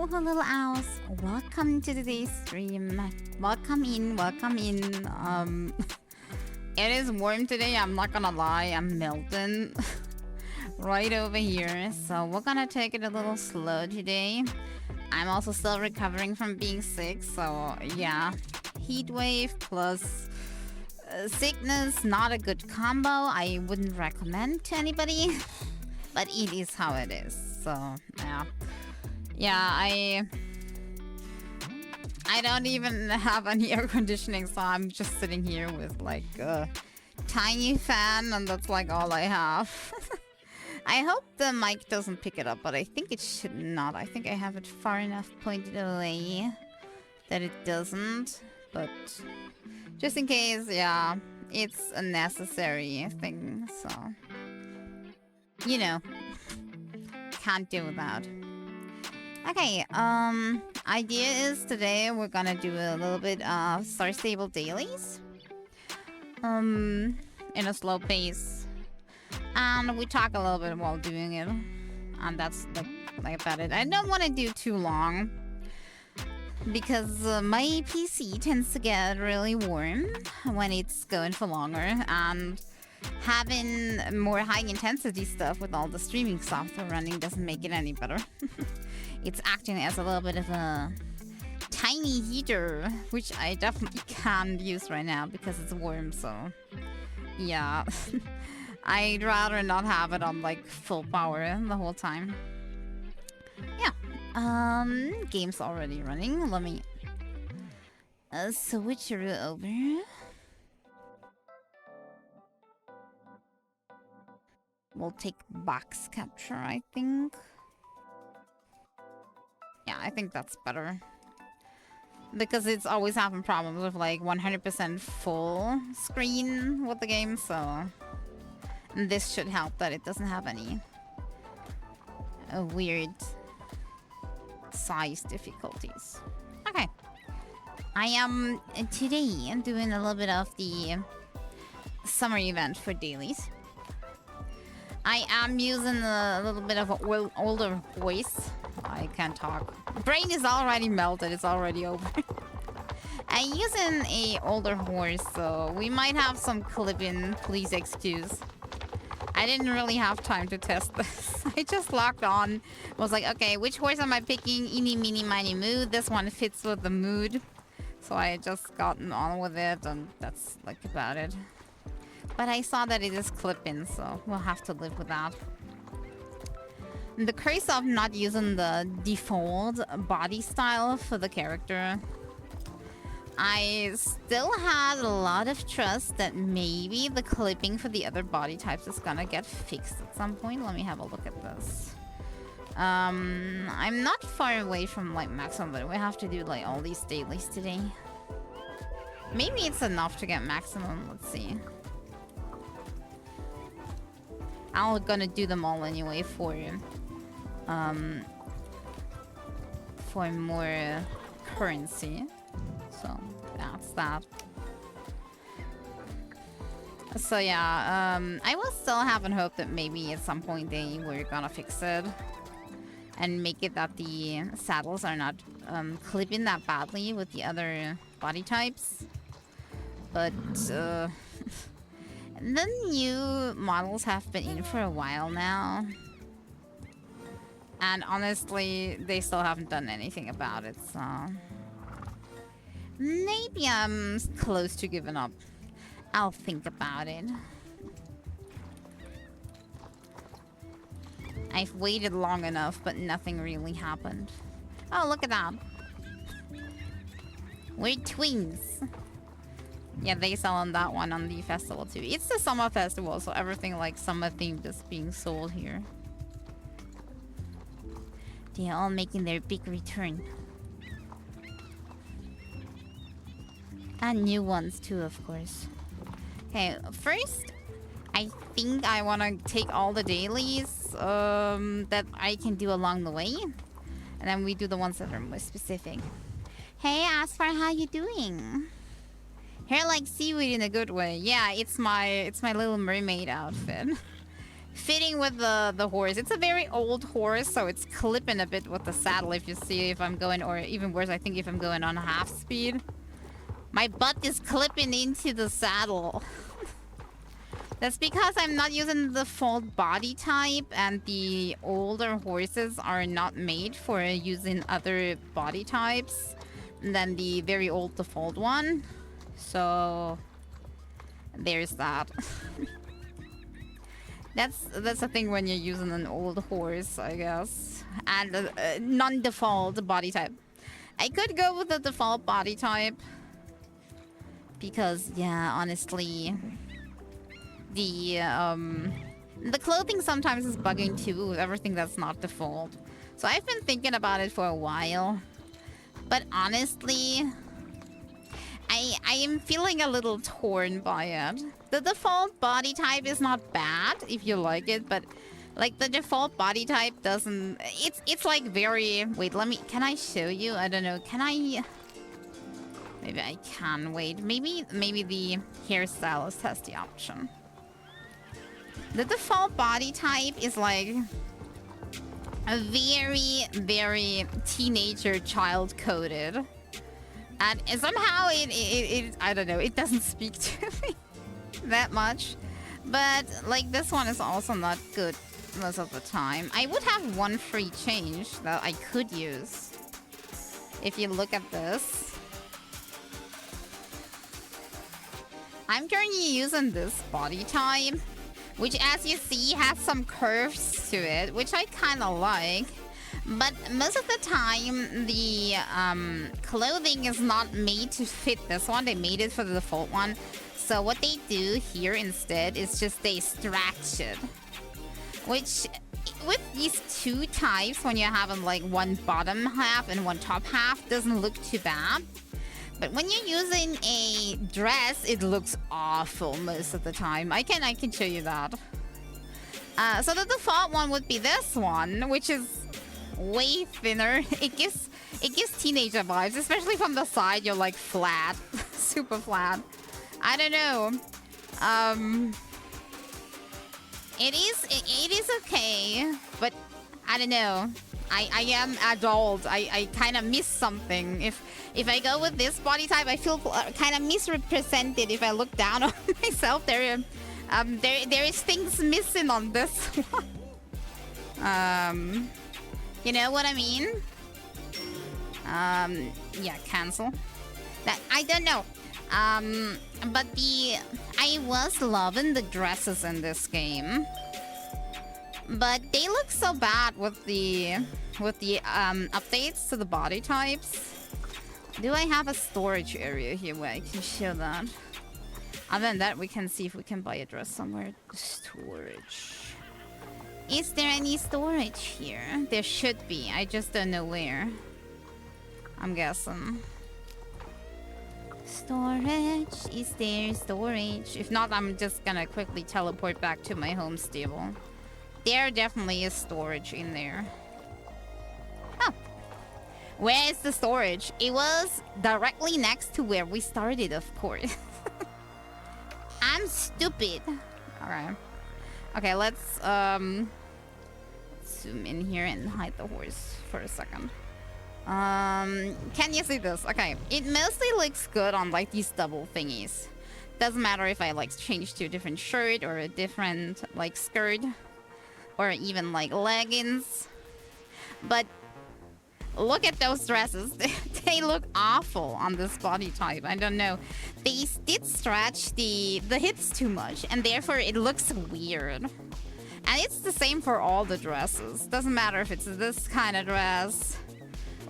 Oh, little owls, welcome to today's stream. Welcome in, welcome in. It is warm today, I'm not gonna lie, I'm melting right over here. So we're gonna take it a little slow today. I'm also still recovering from being sick, so yeah. Heat wave plus sickness, not a good combo. I wouldn't recommend to anybody, but it is how it is. So yeah. Yeah, I don't even have any air conditioning, so I'm just sitting here with like a tiny fan, and that's like all I have. I hope the mic doesn't pick it up, but I think it should not. I think I have it far enough pointed away that it doesn't, but just in case, yeah, it's a necessary thing, so you know, can't do without. Okay, idea is today we're gonna do a little bit of Star Stable dailies. In a slow pace. And we talk a little bit while doing it. And that's like about it. I don't want to do too long. Because my PC tends to get really warm when it's going for longer. And having more high intensity stuff with all the streaming software running doesn't make it any better. It's acting as a little bit of a tiny heater, which I definitely can't use right now because it's warm, so yeah. I'd rather not have it on like full power the whole time. Yeah. Game's already running. Let me switch it over. We'll take box capture, I think. Yeah, I think that's better. Because it's always having problems with like 100% full screen with the game, so... And this should help that it doesn't have any weird size difficulties. Okay. I am today doing a little bit of the summer event for dailies. I am using a little bit of an older voice. I can't talk. Brain is already melted. It's already over. I'm using a older horse, so we might have some clipping. Please excuse. I didn't really have time to test this. I just logged on. Was like, okay, which horse am I picking? Eeny, meeny, miny, moo. This one fits with the mood. So I just gotten on with it, and that's like about it. But I saw that it is clipping, so we'll have to live with that. The curse of not using the default body style for the character. I still had a lot of trust that maybe the clipping for the other body types is gonna get fixed at some point. Let me have a look at this. I'm not far away from like maximum, but we have to do like all these dailies today. Maybe it's enough to get maximum. Let's see. I'm gonna do them all anyway for more currency. So that's that. So yeah, I was still having hope that maybe at some point they were gonna fix it and make it that the saddles are not clipping that badly with the other body types. But the new models have been in for a while now. And honestly, they still haven't done anything about it, so... Maybe I'm close to giving up. I'll think about it. I've waited long enough, but nothing really happened. Oh, look at that. We're twins. Yeah, they sell on that one on the festival too. It's the summer festival, so everything like summer themed is being sold here. They're all making their big return. And new ones too, of course. Okay, first, I think I want to take all the dailies that I can do along the way. And then we do the ones that are more specific. Hey, Asfar, how you doing? Hair like seaweed in a good way. Yeah, it's my Little Mermaid outfit. fitting with the horse. It's a very old horse, so it's clipping a bit with the saddle if you see if I'm going, or even worse, I think if I'm going on half speed. My butt is clipping into the saddle. That's because I'm not using the default body type, and the older horses are not made for using other body types than the very old default one. So there's that. That's the thing when you're using an old horse, I guess. And non-default body type. I could go with the default body type. Because, yeah, honestly... The clothing sometimes is bugging too with everything that's not default. So I've been thinking about it for a while. But honestly... I am feeling a little torn by it. The default body type is not bad if you like it, but like the default body type doesn't... It's like very... Wait, let me... Can I show you? I don't know. Can I... Maybe I can. Wait. Maybe the hairstylist has the option. The default body type is like a very, very teenager child coded. And somehow it I don't know, it doesn't speak to me that much. But like this one is also not good most of the time. I would have one free change that I could use. If you look at this. I'm currently using this body type, which as you see has some curves to it, which I kind of like. But most of the time, the clothing is not made to fit this one. They made it for the default one. So what they do here instead is just they stretch it. Which, with these two types, when you're having like one bottom half and one top half, doesn't look too bad. But when you're using a dress, it looks awful most of the time. I can show you that. So the default one would be this one, which is way thinner. It gives teenager vibes, especially from the side. You're like flat, super flat. I don't know. It is okay, but I don't know. I am adult. I kind of miss something. If I go with this body type, I feel kind of misrepresented. If I look down on myself, there is things missing on this one. You know what I mean? Yeah, cancel. That I don't know. But I was loving the dresses in this game. But they look so bad with the updates to the body types. Do I have a storage area here where I can show that? Other than that, we can see if we can buy a dress somewhere. Storage. Is there any storage here? There should be. I just don't know where. I'm guessing. Storage. Is there storage? If not, I'm just gonna quickly teleport back to my home stable. There definitely is storage in there. Huh. Where is the storage? It was directly next to where we started, of course. I'm stupid. Alright. Okay, let's zoom in here and hide the horse for a second. Can you see this? Okay, it mostly looks good on like these double thingies. Doesn't matter if I like change to a different shirt or a different like skirt or even like leggings. But look at those dresses. They look awful on this body type. I don't know. They did stretch the hips too much, and therefore it looks weird. And it's the same for all the dresses. Doesn't matter if it's this kind of dress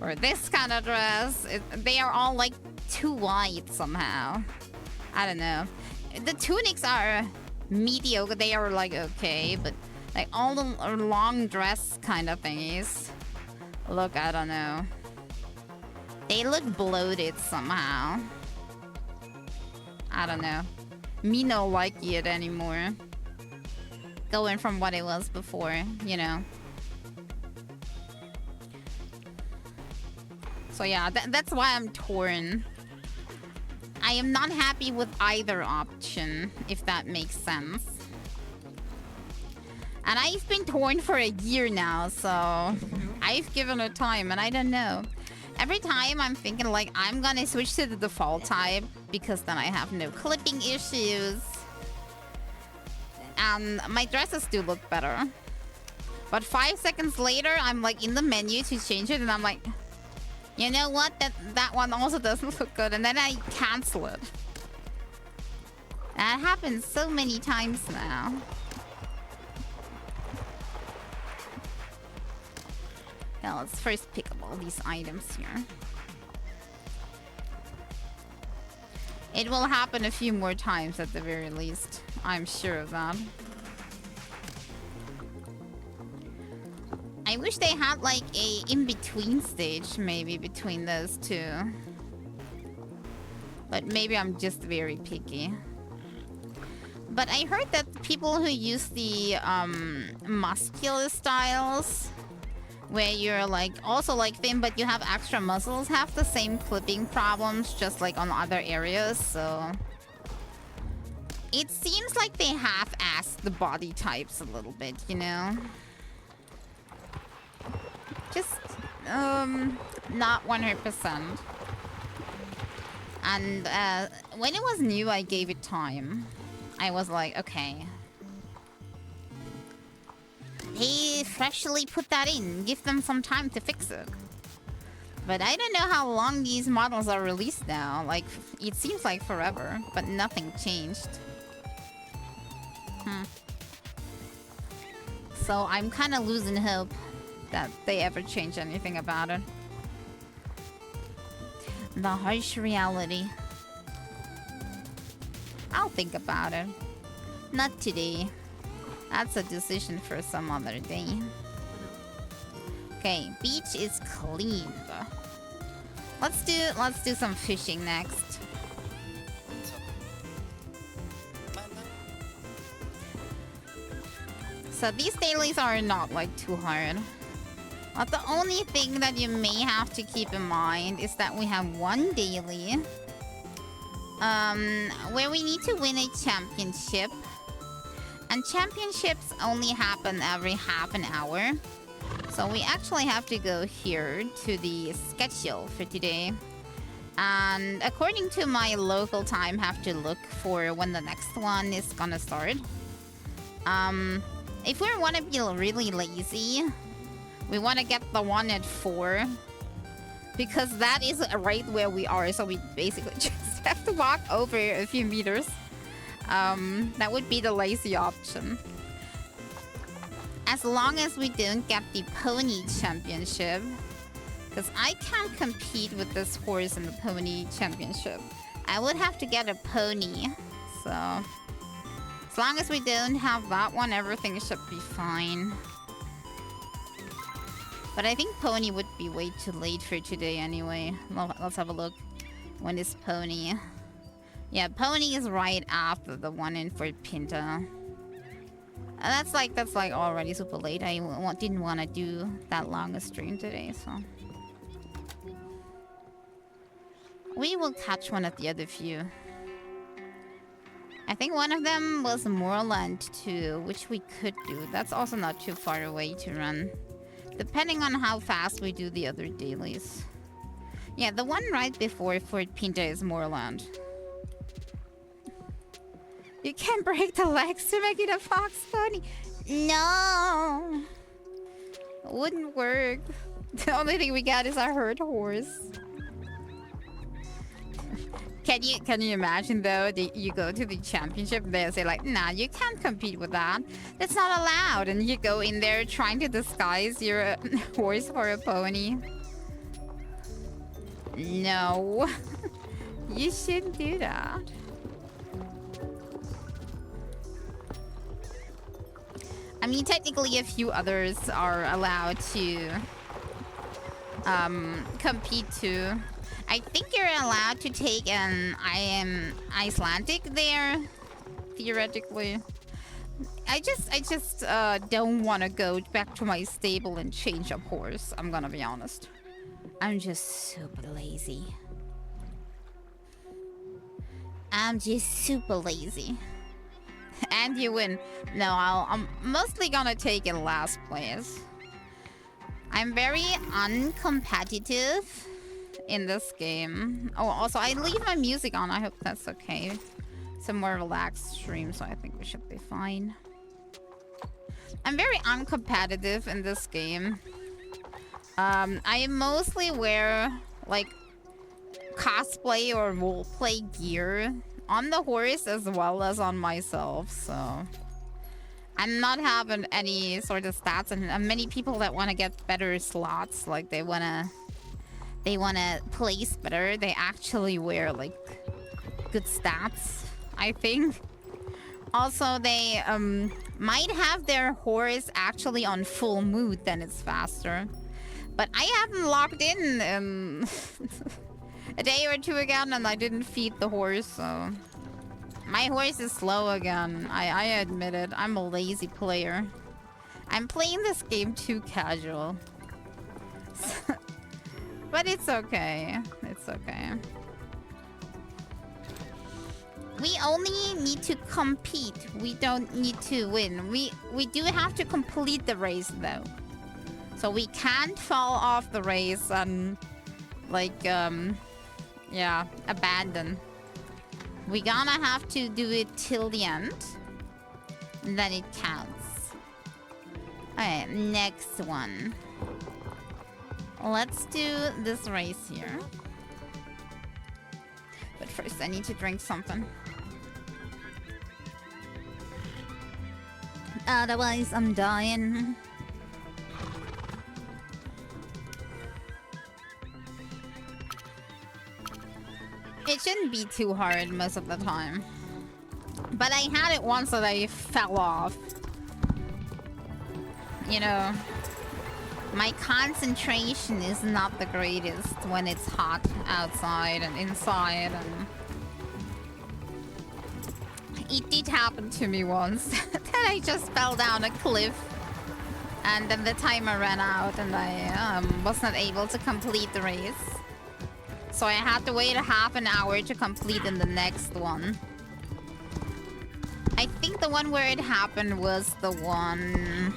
or this kind of dress. They are all like too wide somehow. I don't know. The tunics are mediocre. They are like okay, but like all the long dress kind of thingies. Look, I don't know. They look bloated somehow. I don't know. Me no like it anymore. Going from what it was before, you know. So yeah, that's why I'm torn. I am not happy with either option, if that makes sense. And I've been torn for a year now, so I've given it time, and I don't know. Every time I'm thinking like I'm gonna switch to the default type because then I have no clipping issues. And my dresses do look better. But 5 seconds later, I'm like in the menu to change it, and I'm like, you know what? That one also doesn't look good, and then I cancel it. That happens so many times now. Now let's first pick up all these items here. It will happen a few more times at the very least. I'm sure of that. I wish they had like a in-between stage maybe between those two. But maybe I'm just very picky. But I heard that people who use the muscular styles, where you're like also like thin but you have extra muscles, have the same clipping problems just like on other areas, so it seems like they half-assed the body types a little bit, you know? Just not 100%. And when it was new, I gave it time. I was like, okay, they freshly put that in. Give them some time to fix it. But I don't know how long these models are released now. Like, it seems like forever, but nothing changed. So I'm kind of losing hope that they ever change anything about it. The harsh reality. I'll think about it. Not today. That's a decision for some other day. Okay, beach is cleaned. Let's do some fishing next. So these dailies are not like too hard. But the only thing that you may have to keep in mind is that we have one daily where we need to win a championship. And championships only happen every half an hour. So we actually have to go here to the schedule for today. And according to my local time, have to look for when the next one is gonna start. If we want to be really lazy, we want to get the one at 4. Because that is right where we are. So we basically just have to walk over a few meters. That would be the lazy option. As long as we don't get the pony championship. Because I can't compete with this horse in the pony championship. I would have to get a pony. So as long as we don't have that one, everything should be fine. But I think pony would be way too late for today anyway. Let's have a look. When is pony? Yeah, pony is right after the one in for Pinta. That's like already super late. I didn't want to do that long a stream today, so we will catch one of the other few. I think one of them was Moorland too, which we could do. That's also not too far away to run, depending on how fast we do the other dailies. Yeah, the one right before Fort Pinta is Moorland. You can break the legs to make it a fox pony. No, wouldn't work. The only thing we got is a herd horse. Can you imagine though? You go to the championship, they say like, nah, you can't compete with that. That's not allowed. And you go in there trying to disguise your horse for a pony. No, you shouldn't do that. I mean, technically a few others are allowed to compete too. I think you're allowed to take an Icelandic there, theoretically. I just don't want to go back to my stable and change up horse. I'm gonna be honest. I'm just super lazy. And you win. No, I'm mostly gonna take in last place. I'm very uncompetitive in this game. Oh, also, I leave my music on. I hope that's okay. It's a more relaxed stream, so I think we should be fine. I'm very uncompetitive in this game. I mostly wear, like, cosplay or roleplay gear on the horse as well as on myself, so... I'm not having any sort of stats, and many people that want to get better slots, like they wanna place better, they actually wear like good stats, I think. Also, they might have their horse actually on full mood, then it's faster. But I haven't logged in a day or two again, and I didn't feed the horse, so... My horse is slow again. I admit it. I'm a lazy player. I'm playing this game too casual. But it's okay. It's okay. We only need to compete. We don't need to win. We do have to complete the race though. So we can't fall off the race and like yeah, abandon. We're gonna have to do it till the end. And then it counts. Alright, next one. Let's do this race here. But first I need to drink something. Otherwise I'm dying. It shouldn't be too hard most of the time. But I had it once that I fell off. You know, my concentration is not the greatest when it's hot outside and inside, and it did happen to me once that I just fell down a cliff and then the timer ran out and I was not able to complete the race. So I had to wait a half an hour to complete in the next one. I think the one where it happened was the one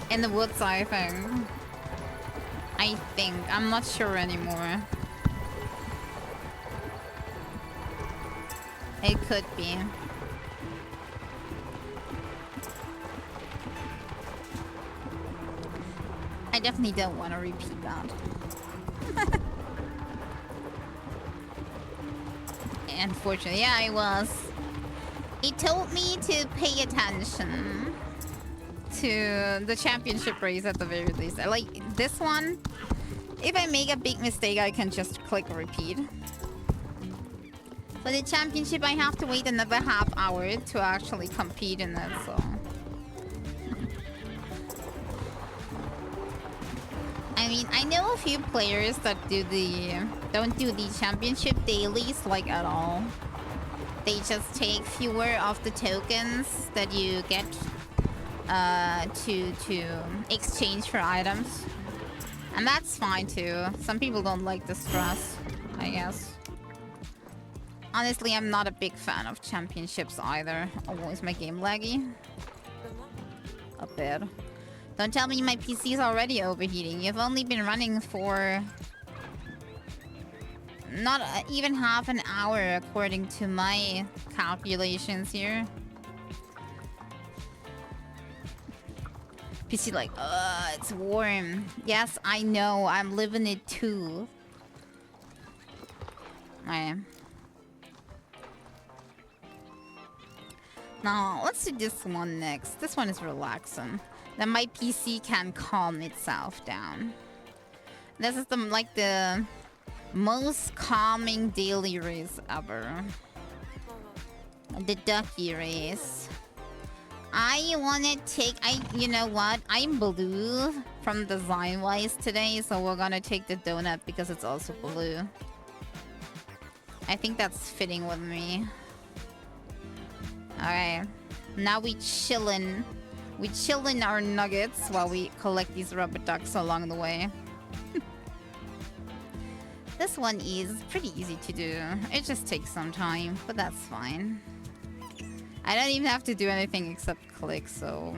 in the woods, I think. I'm not sure anymore. It could be. I definitely don't want to repeat that. Unfortunately, yeah, I was. It told me to pay attention to the championship race at the very least. Like this one, if I make a big mistake, I can just click repeat. For the championship, I have to wait another half hour to actually compete in it, so... I mean, I know a few players that don't do the championship dailies, like, at all. They just take fewer of the tokens that you get to exchange for items. And that's fine too. Some people don't like the stress, I guess. Honestly, I'm not a big fan of championships either. Oh, is my game laggy? A bit. Don't tell me my PC is already overheating. You've only been running for... not even half an hour according to my calculations here. PC like, it's warm. Yes, I know. I'm living it too. Alright. Now, let's do this one next. This one is relaxing. Then my PC can calm itself down. This is the most calming daily race ever. The ducky race. I wanna take... you know what? I'm blue from design-wise today, so we're gonna take the donut because it's also blue. I think that's fitting with me. Alright. Now we chillin'. We chillin' our nuggets while we collect these rubber ducks along the way. This one is pretty easy to do. It just takes some time, but that's fine. I don't even have to do anything except click, so...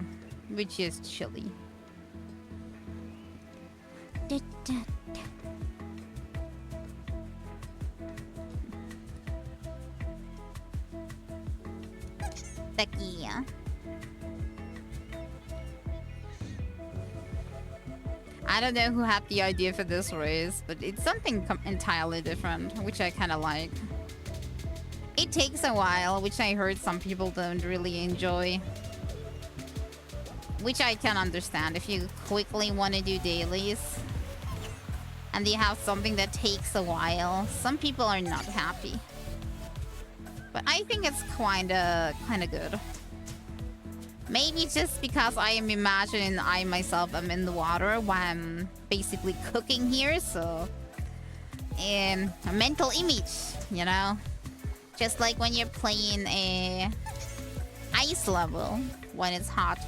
which is chilly. Becky. I don't know who had the idea for this race, but it's something entirely different, which I kind of like. It takes a while, which I heard some people don't really enjoy. Which I can understand if you quickly want to do dailies. And you have something that takes a while. Some people are not happy. But I think it's kinda good. Maybe just because I am imagining I myself am in the water while I'm basically cooking here, so... a mental image, you know? Just like when you're playing a ice level when it's hot.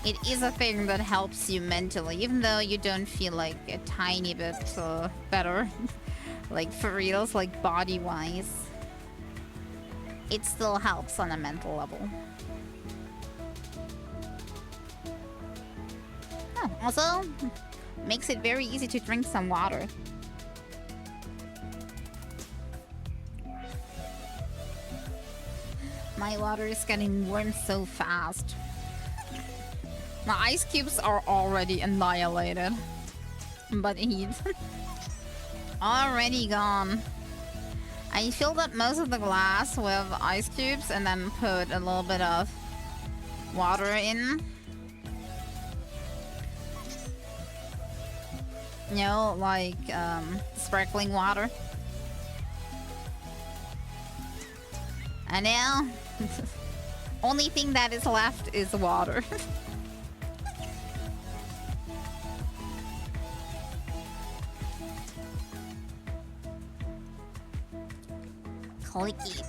It is a thing that helps you mentally, even though you don't feel like a tiny bit better. Like for reals, like body-wise. It still helps on a mental level. Oh, also, makes it very easy to drink some water. My water is getting warm so fast. My ice cubes are already annihilated. But heat. Already gone. I filled up most of the glass with ice cubes and then put a little bit of water in. You know, like sparkling water. And now, only thing that is left is water. Click it.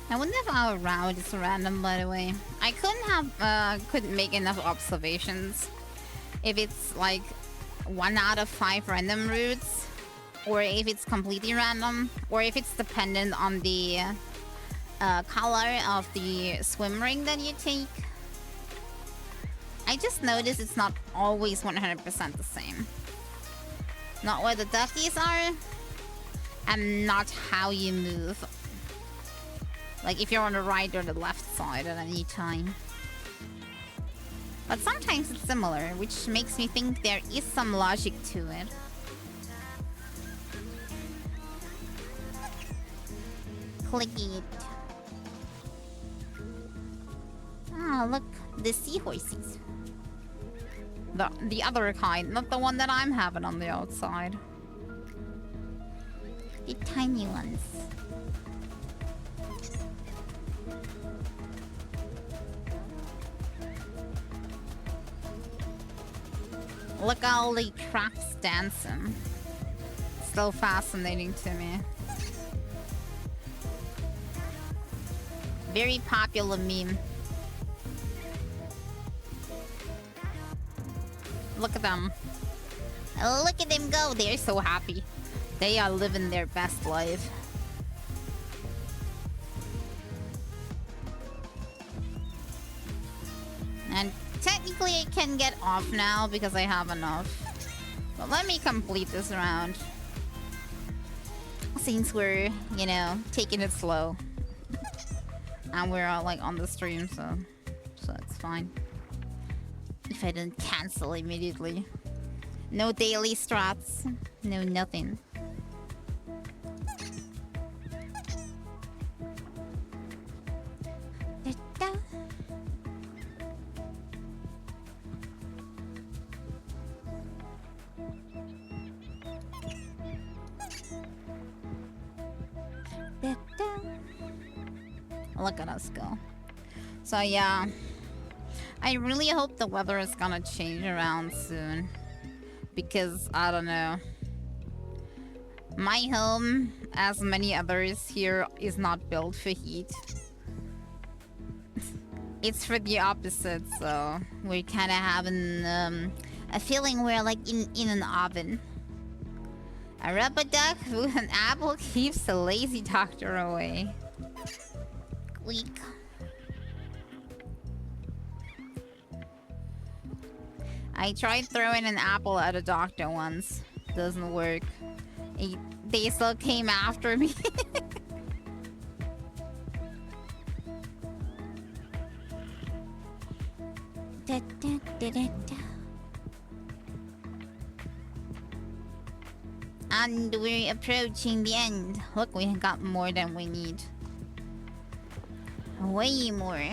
I wonder if our route is random, by the way. I couldn't make enough observations. If it's like 1 out of 5 random routes, or if it's completely random, or if it's dependent on the color of the swim ring that you take. I just noticed it's not always 100% the same. Not where the duckies are, and not how you move. Like if you're on the right or the left side at any time. But sometimes it's similar, which makes me think there is some logic to it. Click it. Ah, look, the seahorses. The other kind, not the one that I'm having on the outside. The tiny ones. Look at all the crabs dancing. Still fascinating to me. Very popular meme. Look at them. Look at them go. They're so happy. They are living their best life. And technically I can get off now because I have enough. But let me complete this round. Since we're, you know, taking it slow. And we're all like on the stream, so it's fine. If I don't cancel immediately. No daily strats. No nothing. Look at us go. So yeah, I really hope the weather is gonna change around soon, because I don't know, My home, as many others here, is not built for heat. It's for the opposite, so we're kind of having a feeling we're like in an oven. A rubber duck with an apple keeps the lazy doctor away. Squeak. I tried throwing an apple at a doctor once. Doesn't work. They still came after me. Da, da, da, da, da. And we're approaching the end. Look, we got more than we need. Way more.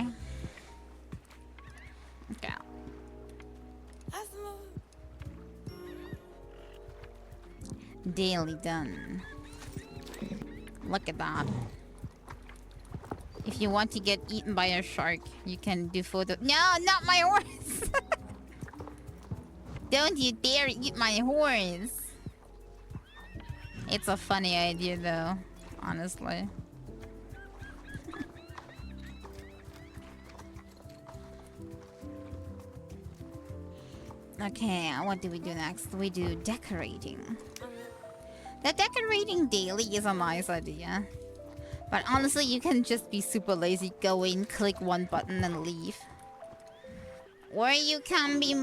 Okay. Daily done. Look at that. If you want to get eaten by a shark, you can do photo. No, not my horse! Don't you dare eat my horse! It's a funny idea though, honestly. Okay, what do we do next? We do decorating. The decorating daily is a nice idea. But honestly, you can just be super lazy, go in, click one button and leave. Or you can be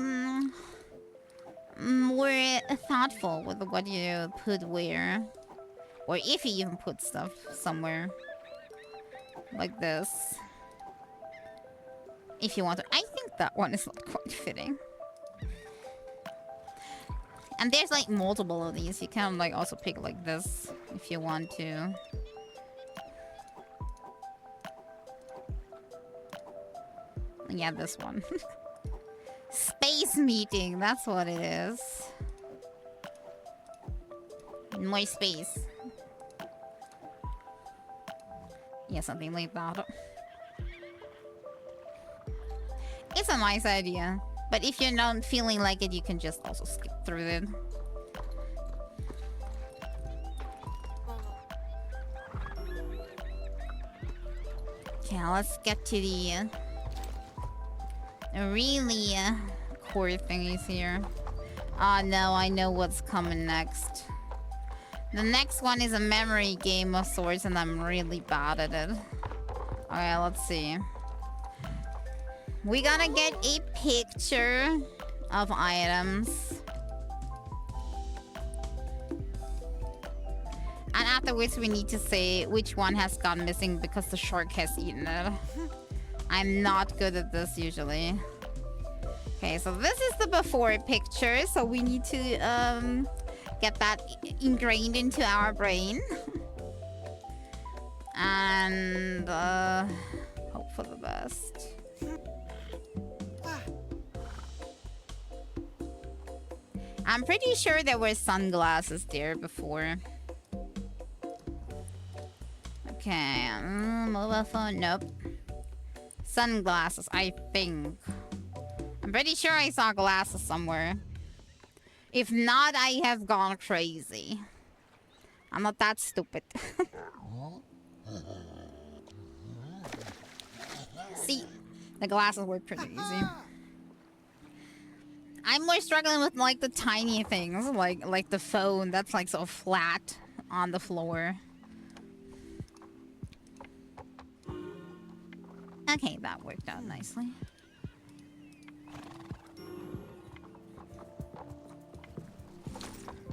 more thoughtful with what you put where. Or if you even put stuff somewhere. Like this. If you want to. I think that one is not quite fitting. And there's like multiple of these. You can like also pick like this if you want to. Yeah, this one. Space meeting, that's what it is. More space. Yeah, something like that. It's a nice idea. But if you're not feeling like it, you can just also skip through it. Okay, let's get to the really core thingies here. Oh no, I know what's coming next. The next one is a memory game of sorts, and I'm really bad at it. Okay, let's see. We gotta get a picture of items. And afterwards we need to say which one has gone missing because the shark has eaten it. I'm not good at this usually. Okay, so this is the before picture, so we need to get that ingrained into our brain. And hope for the best. I'm pretty sure there were sunglasses there before. Okay, mobile phone, nope. Sunglasses, I think. I'm pretty sure I saw glasses somewhere. If not, I have gone crazy. I'm not that stupid. See, the glasses were pretty easy. I'm more struggling with like the tiny things, like the phone that's like so flat on the floor. Okay, that worked out nicely.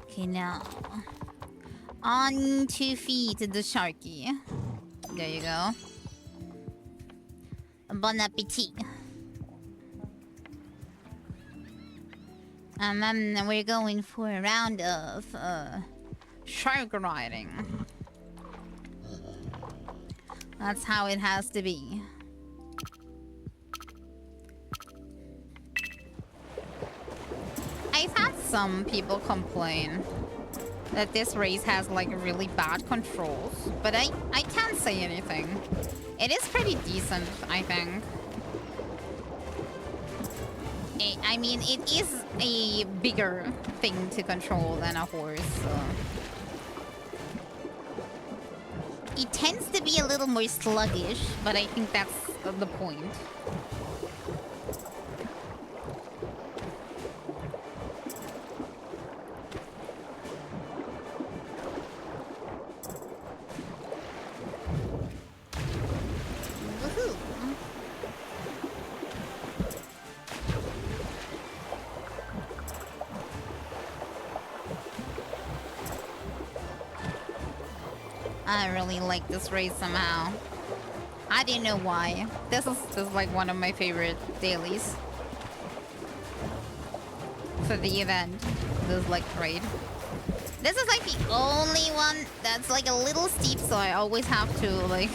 Okay, now on to feed the sharky. There you go. Bon appetit. And then we're going for a round of shark riding. That's how it has to be. I've had some people complain that this race has like really bad controls, but I can't say anything. It is pretty decent, I think. I mean, it is a bigger thing to control than a horse, so. be a little more sluggish, but I think that's the point. Woohoo! I really like this race somehow. I didn't know why. This is like one of my favorite dailies for the event. This like raid. This is like the only one that's like a little steep, so I always have to like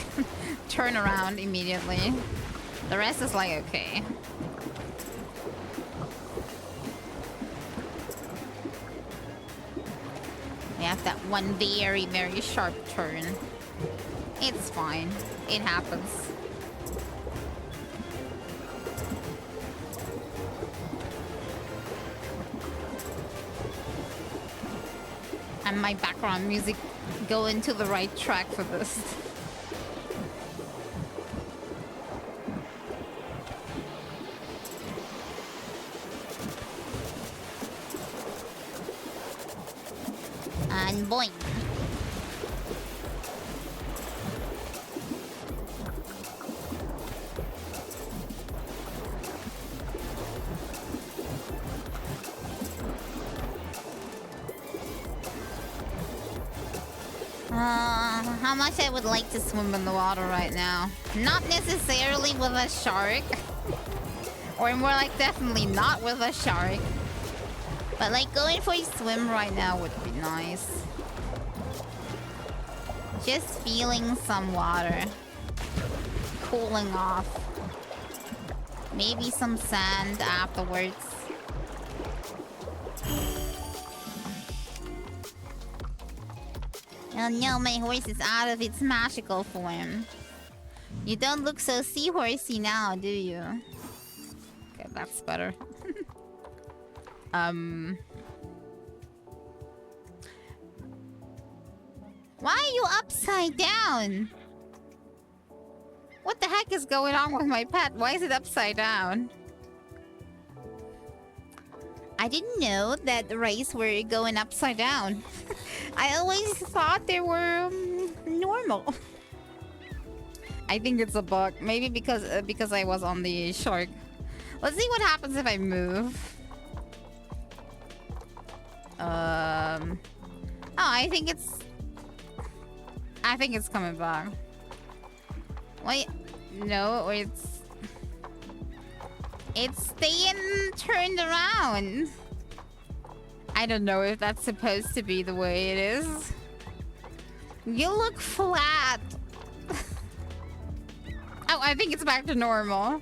turn around immediately. The rest is like okay. We have that one very, very sharp turn. It's fine. It happens. And my background music go into the right track for this. And boing. How much I would like to swim in the water right now. Not necessarily with a shark. Or more like definitely not with a shark. But like going for a swim right now would be nice. Just feeling some water. Cooling off. Maybe some sand afterwards. Oh no, my horse is out of its magical form. You don't look so seahorsey now, do you? Okay, that's better. Why are you upside down? What the heck is going on with my pet? Why is it upside down? I didn't know that the rays were going upside down. I always thought they were normal. I think it's a bug. Maybe because I was on the shark. Let's see what happens if I move. Oh, I think it's coming back. Wait, no, or it's staying turned around. I don't know if that's supposed to be the way it is. You look flat. Oh, I think it's back to normal.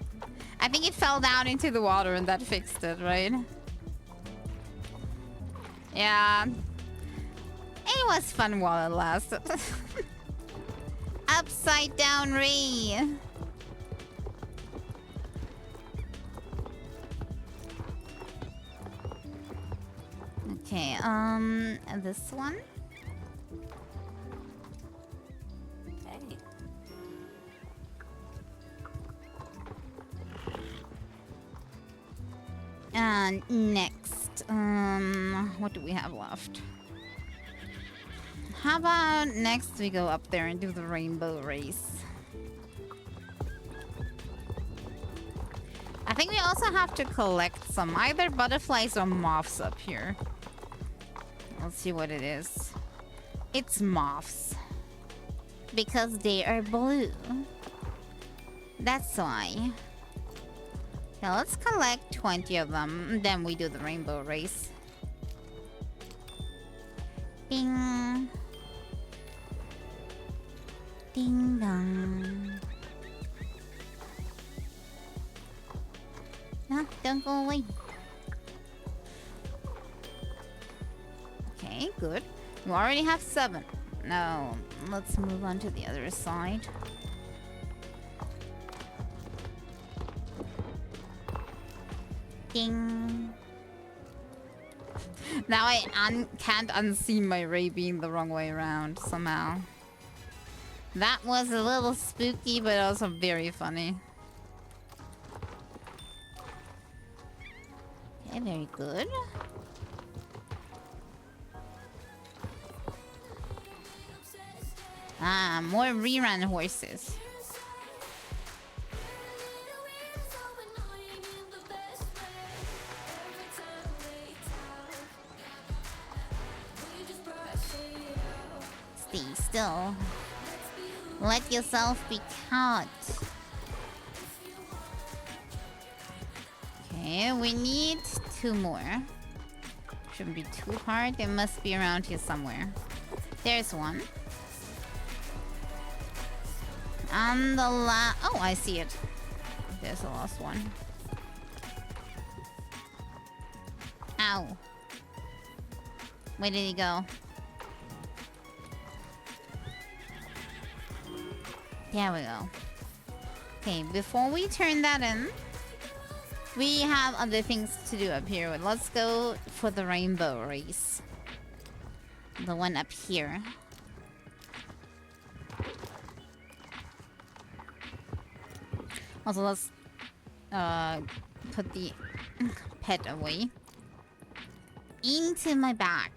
I think it fell down into the water and that fixed it, right? Yeah. It was fun while it lasted. Upside down ray. Okay, this one. Okay. And next, what do we have left? How about next we go up there and do the rainbow race? I think we also have to collect some either butterflies or moths up here. Let's see what it is. It's moths. Because they are blue. That's why. Okay, let's collect 20 of them. And then we do the rainbow race. Bing. Ding dong. No, don't go away. Okay, good. You already have 7. Now, let's move on to the other side. Ding. Now I can't unsee my ray being the wrong way around somehow. That was a little spooky, but also very funny. Okay, very good. Ah, more rerun horses. Stay still. Let yourself be caught. Okay, we need 2 more. Shouldn't be too hard. It must be around here somewhere. There's one. And the last... Oh, I see it. There's the last one. Ow. Where did he go? There we go. Okay, before we turn that in, we have other things to do up here. Let's go for the rainbow race. The one up here. Also, let's put the pet away. Into my bag.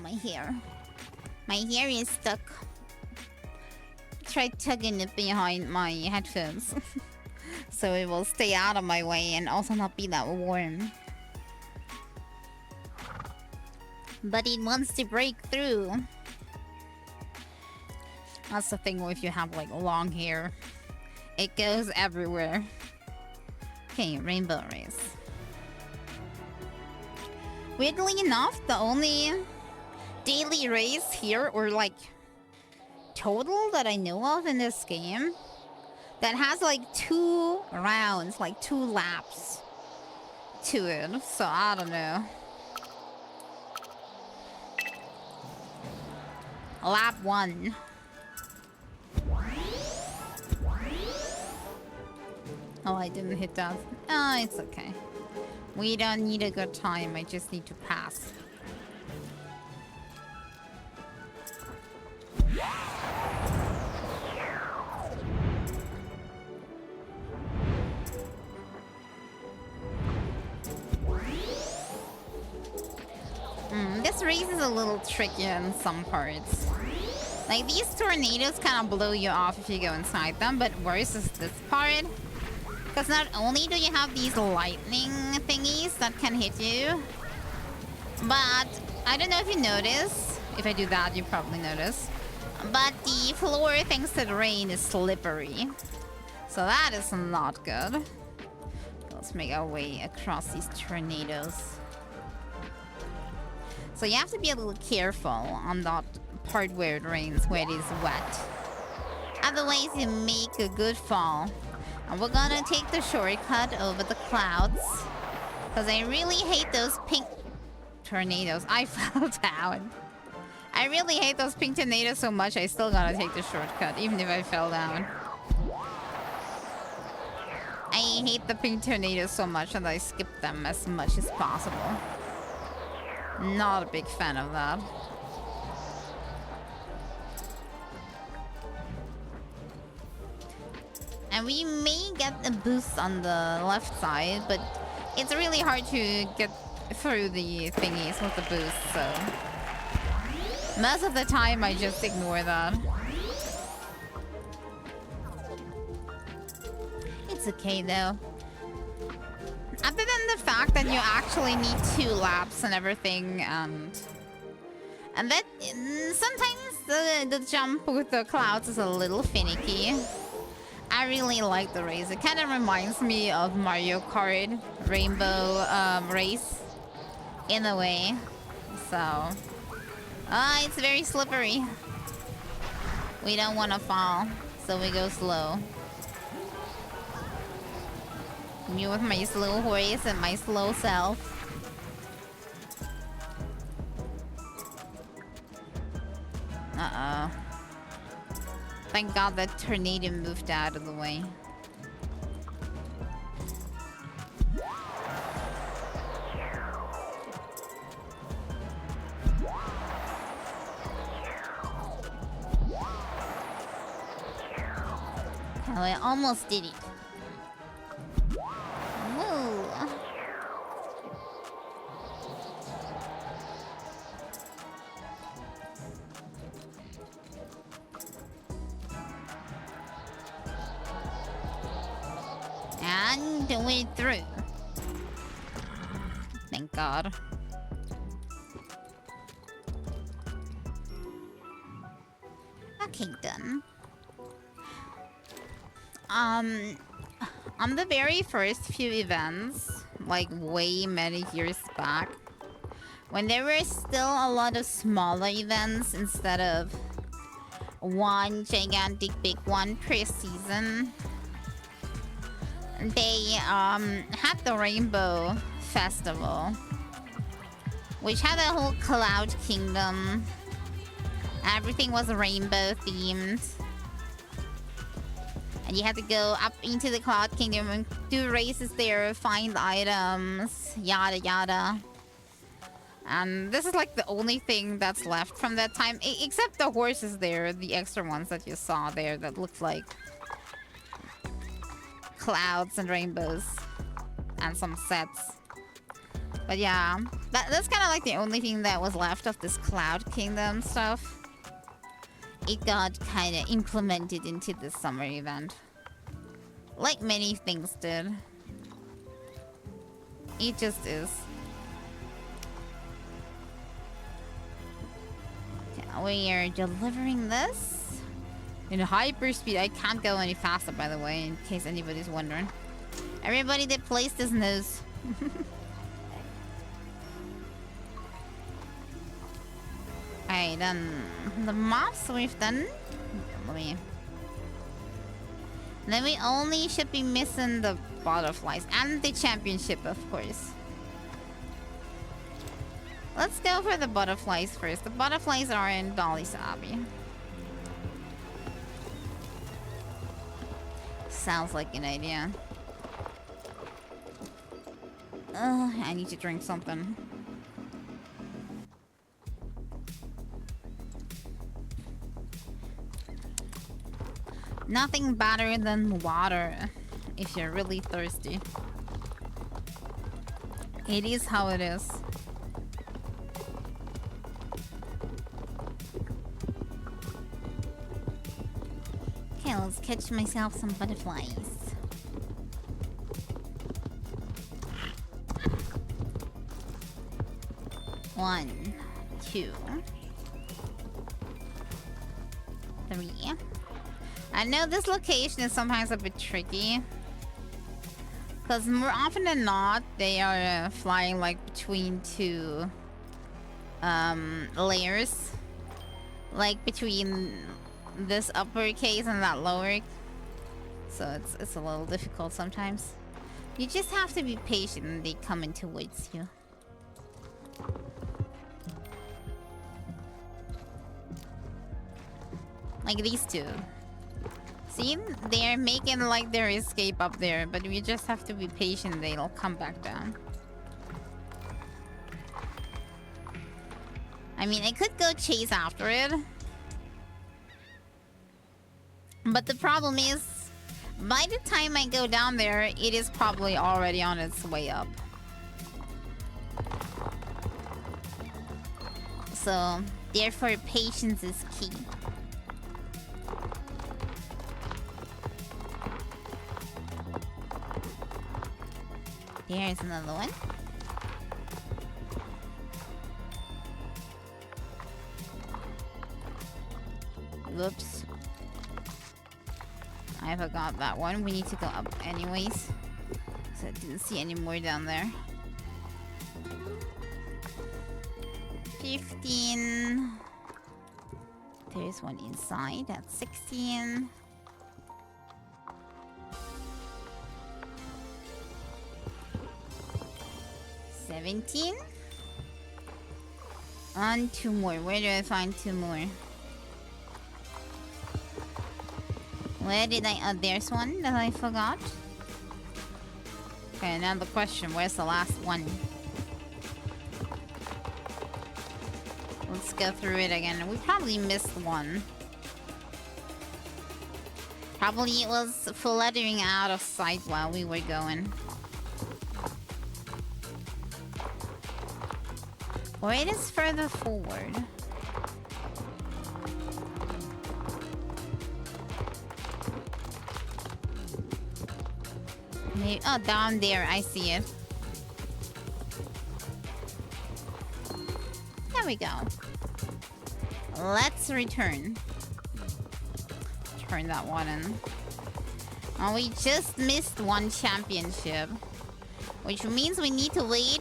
My hair. My hair is stuck. Try tugging it behind my headphones. So it will stay out of my way and also not be that warm. But it wants to break through. That's the thing if you have like long hair. It goes everywhere. Okay, rainbow race. Weirdly enough, the only daily race here, or like total that I know of in this game, that has like 2 rounds, like 2 laps to it. So I don't know. Lap 1. Oh, I didn't hit that. Oh, it's okay. We don't need a good time, I just need to pass. This race is a little tricky in some parts. Like, these tornadoes kind of blow you off if you go inside them, but worse is this part. Because not only do you have these lightning thingies that can hit you, but I don't know if you notice. If I do that, you probably notice. But the floor, thanks to the rain, is slippery. So that is not good. Let's make our way across these tornadoes. So you have to be a little careful on that part where it rains, where it is wet. Otherwise, you make a good fall. And we're gonna take the shortcut over the clouds. Because I really hate those pink tornadoes. I fell down. I really hate those pink tornadoes so much, I still gotta take the shortcut, even if I fell down. I hate the pink tornadoes so much that I skip them as much as possible. Not a big fan of that. And we may get a boost on the left side, but it's really hard to get through the thingies with the boost, so... most of the time, I just ignore that. It's okay, though. Other than the fact that you actually need 2 laps and everything, and that sometimes the jump with the clouds is a little finicky. I really like the race. It kind of reminds me of Mario Kart Rainbow race in a way. So, it's very slippery. We don't want to fall, so we go slow. Me with my slow horse and my slow self. Uh-oh. Thank God that tornado moved out of the way. Oh, I almost did it. Woo. And we're through. Thank God. Okay, done. On the very first few events, like way many years back, when there were still a lot of smaller events instead of one gigantic big one per season, they had the Rainbow Festival, which had a whole Cloud Kingdom. Everything was rainbow themed. And you had to go up into the Cloud Kingdom and do races there, find items, yada yada. And this is like the only thing that's left from that time. Except the horses there, the extra ones that you saw there that looked like clouds and rainbows. And some sets. But yeah, that's kind of like the only thing that was left of this Cloud Kingdom stuff. It got kind of implemented into this summer event. Like many things did. It just is. Okay, we are delivering this in hyperspeed. I can't go any faster, by the way, in case anybody's wondering. Everybody that plays this knows. Alright, then the mobs we've done. Then we only should be missing the butterflies and the championship, of course. Let's go for the butterflies first. The butterflies are in Dailies Abbey. Sounds like an idea. I need to drink something. Nothing better than water if you're really thirsty. It is how it is. Okay, let's catch myself some butterflies. One, two, three. I know this location is sometimes a bit tricky. Because more often than not, they are flying like between two layers. Like between this uppercase and that lower. So it's a little difficult sometimes. You just have to be patient and they come in towards you. Like these two. See? They're making like their escape up there, but we just have to be patient, they'll come back down. I mean, I could go chase after it. But the problem is, by the time I go down there, it is probably already on its way up. So, therefore, patience is key. Here's another one. Whoops. I forgot that one. We need to go up anyways. So I didn't see any more down there. 15. There's one inside. That's 16. 17. And 2 more. Where do I find 2 more? Where did I... Oh, there's one that I forgot. Okay, now the question. Where's the last one? Let's go through it again. We probably missed one. Probably it was fluttering out of sight while we were going. Or it is further forward. Maybe, oh, down there, I see it. There we go. Let's return. Turn that one in. Oh, we just missed one championship. Which means we need to wait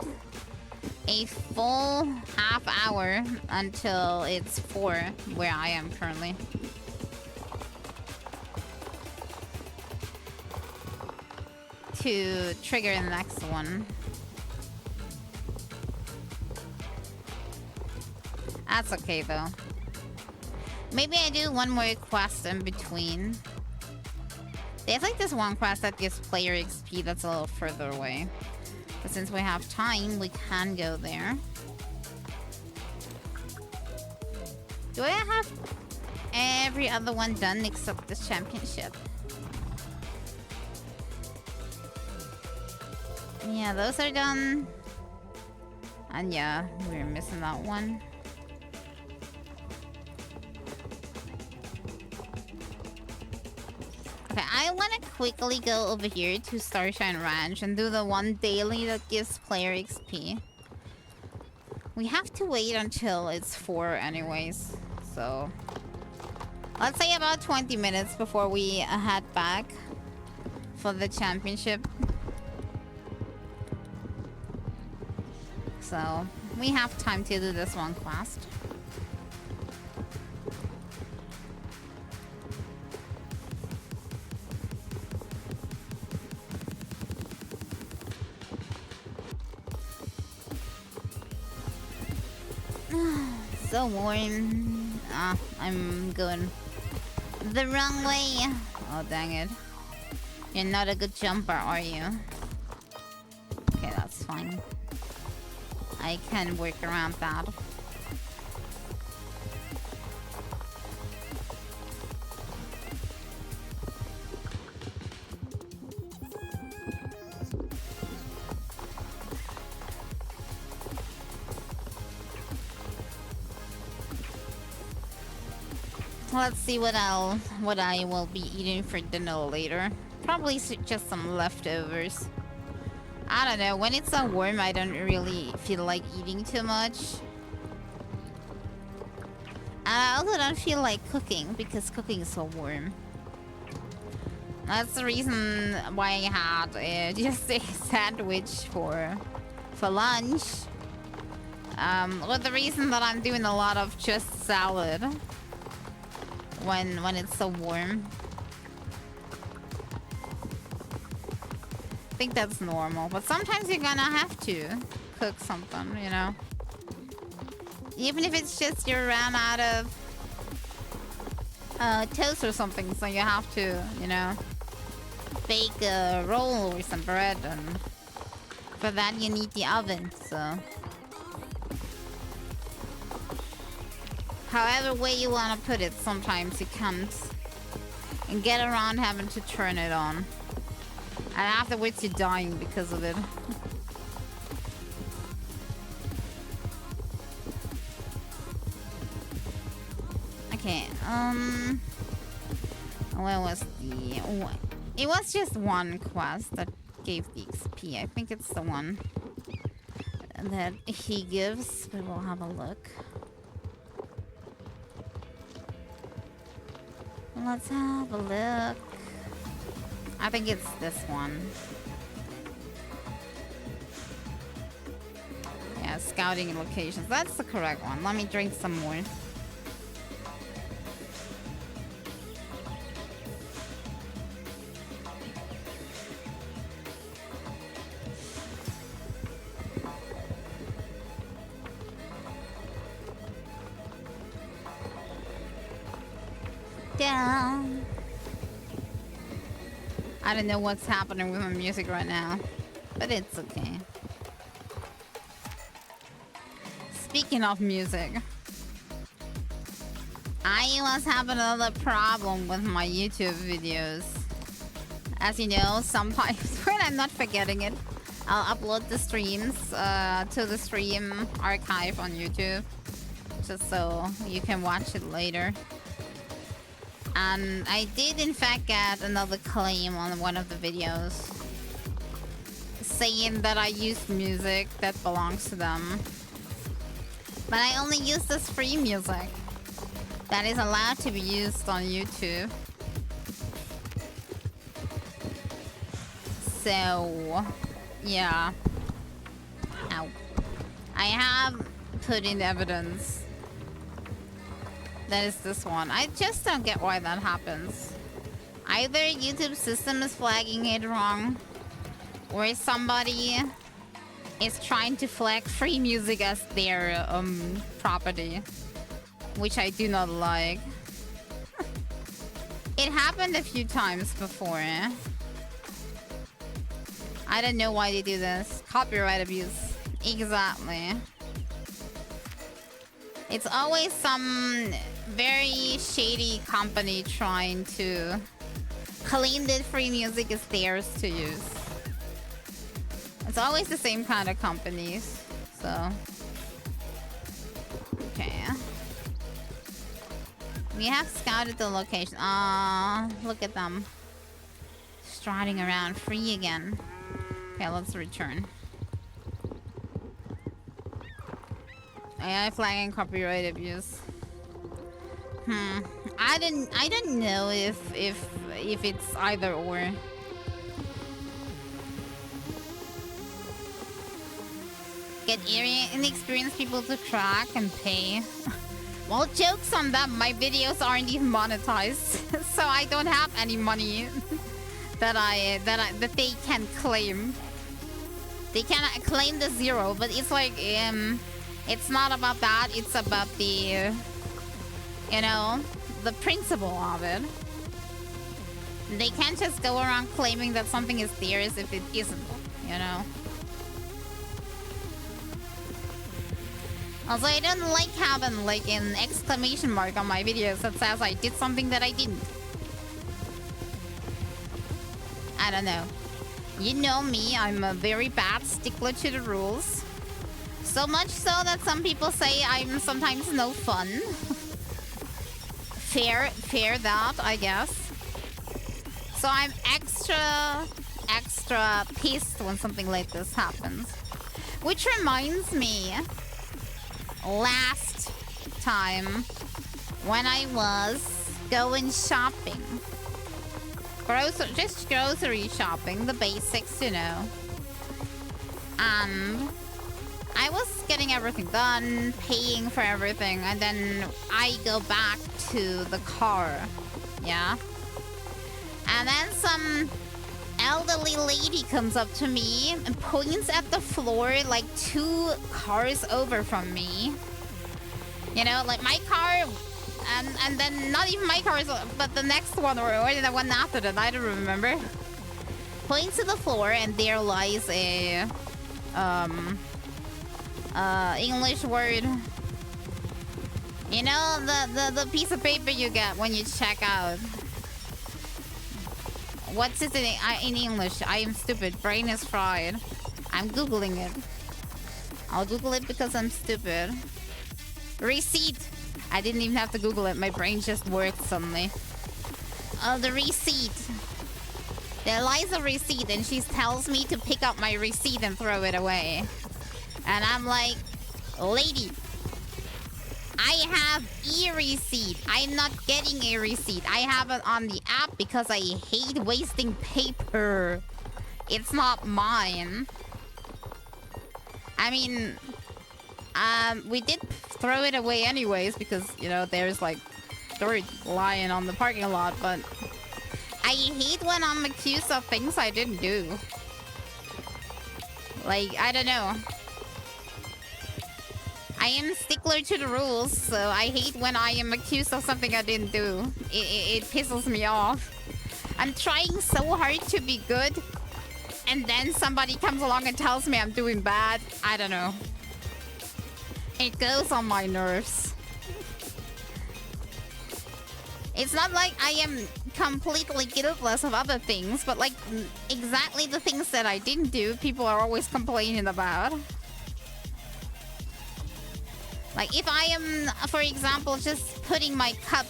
a full half hour until it's 4 where I am currently. To trigger the next one. That's okay though. Maybe I do one more quest in between. There's like this one quest that gives player XP that's a little further away. But since we have time, we can go there. Do I have every other one done except this championship? Yeah, those are done. And yeah, we're missing that one. Okay, I want to quickly go over here to Starshine Ranch and do the one daily that gives player XP. We have to wait until it's 4 anyways, so... Let's say about 20 minutes before we head back for the championship. So, we have time to do this one quest. So warm. Ah, I'm going the wrong way. Oh, dang it. You're not a good jumper, are you? Okay, that's fine. I can work around that. Let's see what I will be eating for dinner later. Probably just some leftovers. I don't know, when it's so warm I don't really feel like eating too much. And I also don't feel like cooking because cooking is so warm. That's the reason why I had just a sandwich for lunch. But the reason that I'm doing a lot of just salad when it's so warm. I think that's normal, but sometimes you're gonna have to cook something, you know? Even if it's just you ran out of toast or something, so you have to, you know, bake a roll or some bread, and for that you need the oven, so... However way you want to put it, sometimes you can't and get around having to turn it on. And afterwards you're dying because of it. Okay, where was the... Oh, it was just one quest that gave the XP. I think it's the one that he gives, but we'll have a look. Let's have a look. I think it's this one. Yeah, scouting locations. That's the correct one. Let me drink some more. Down. I don't know what's happening with my music right now, but it's okay. Speaking of music, I was having another problem with my YouTube videos. As you know, sometimes when I'm not forgetting it, I'll upload the streams to the stream archive on YouTube, just so you can watch it later. And I did in fact get another claim on one of the videos, saying that I used music that belongs to them. But I only use this free music that is allowed to be used on YouTube. So, yeah. Ow. I have put in evidence. That is this one. I just don't get why that happens. Either YouTube system is flagging it wrong, or somebody is trying to flag free music as their property, which I do not like. It happened a few times before. I don't know why they do this. Copyright abuse. Exactly. It's always some very shady company trying to claim that free music is theirs to use. It's always the same kind of companies, so... Okay. We have scouted the location. Ah, look at them. Striding around free again. Okay, let's return. AI flagging copyright abuse. I don't know if it's either or. Get inexperienced people to track and pay. Well, joke's on them. My videos aren't even monetized, so I don't have any money that they can claim. They can claim the zero, but it's like it's not about that. It's about the, you know, the principle of it. They can't just go around claiming that something is theirs if it isn't, you know. Also, I don't like having like an exclamation mark on my videos that says I did something that I didn't. I don't know. You know me, I'm a very bad stickler to the rules. So much so that some people say I'm sometimes no fun. Fair that, I guess. So I'm extra pissed when something like this happens. Which reminds me, last time when I was going shopping. Just grocery shopping, the basics, you know. And I was getting everything done, paying for everything, and then I go back to the car, yeah? And then some elderly lady comes up to me and points at the floor like 2 cars over from me. You know, like my car, and then not even my car, but the next one or the one after that, I don't remember. Points to the floor, and there lies a English word. You know, the piece of paper you get when you check out. What's it in English? I am stupid. Brain is fried. I'm Googling it. I'll Google it because I'm stupid. Receipt. I didn't even have to Google it. My brain just worked suddenly. The receipt. There lies a receipt, and she tells me to pick up my receipt and throw it away. And I'm like, lady, I have e-receipt. I'm not getting a receipt. I have it on the app because I hate wasting paper. It's not mine. I mean, we did throw it away anyways because, you know, there's like dirt lying on the parking lot, but I hate when I'm accused of things I didn't do. Like, I don't know. I am a stickler to the rules, so I hate when I am accused of something I didn't do. It pisses me off. I'm trying so hard to be good, and then somebody comes along and tells me I'm doing bad. I don't know. It goes on my nerves. It's not like I am completely guiltless of other things, but like exactly the things that I didn't do, people are always complaining about. Like if I am, for example, just putting my cup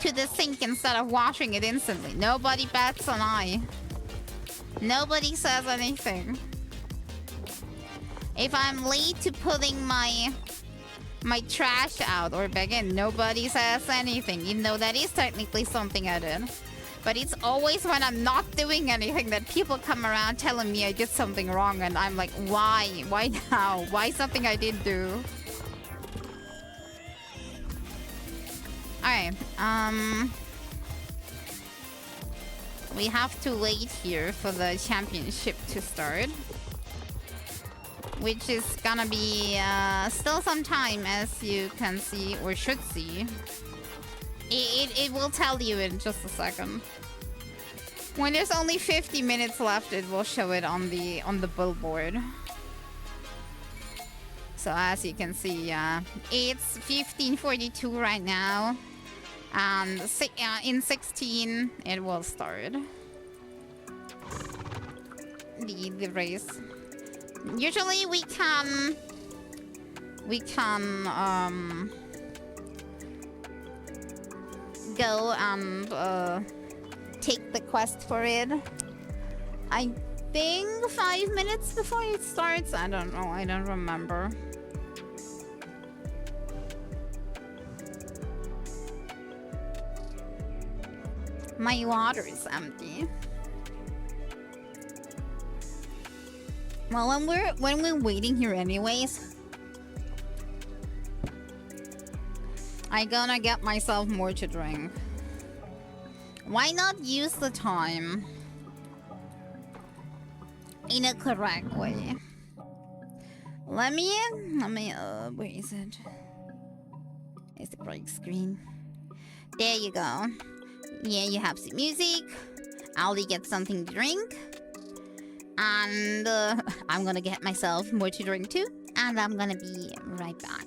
to the sink instead of washing it instantly, nobody bats an eye. Nobody says anything. If I'm late to putting my trash out or back in, nobody says anything, even though that is technically something I did. But it's always when I'm not doing anything that people come around telling me I did something wrong, and I'm like, why? Why now? Why something I didn't do? Alright, we have to wait here for the championship to start, which is gonna be still some time, as you can see, or should see. It will tell you in just a second. When there's only 50 minutes left, it will show it on the billboard. So as you can see, it's 15:42 right now, and in 16 it will start the race. Usually we can go and take the quest for it. I think 5 minutes before it starts. I don't know. I don't remember. My water is empty. Well, when we're waiting here anyways, I gonna get myself more to drink. Why not use the time in a correct way? Let me where is it? It's the break screen. There you go. Yeah, you have some music. I'll get something to drink. And I'm gonna get myself more to drink too. And I'm gonna be right back.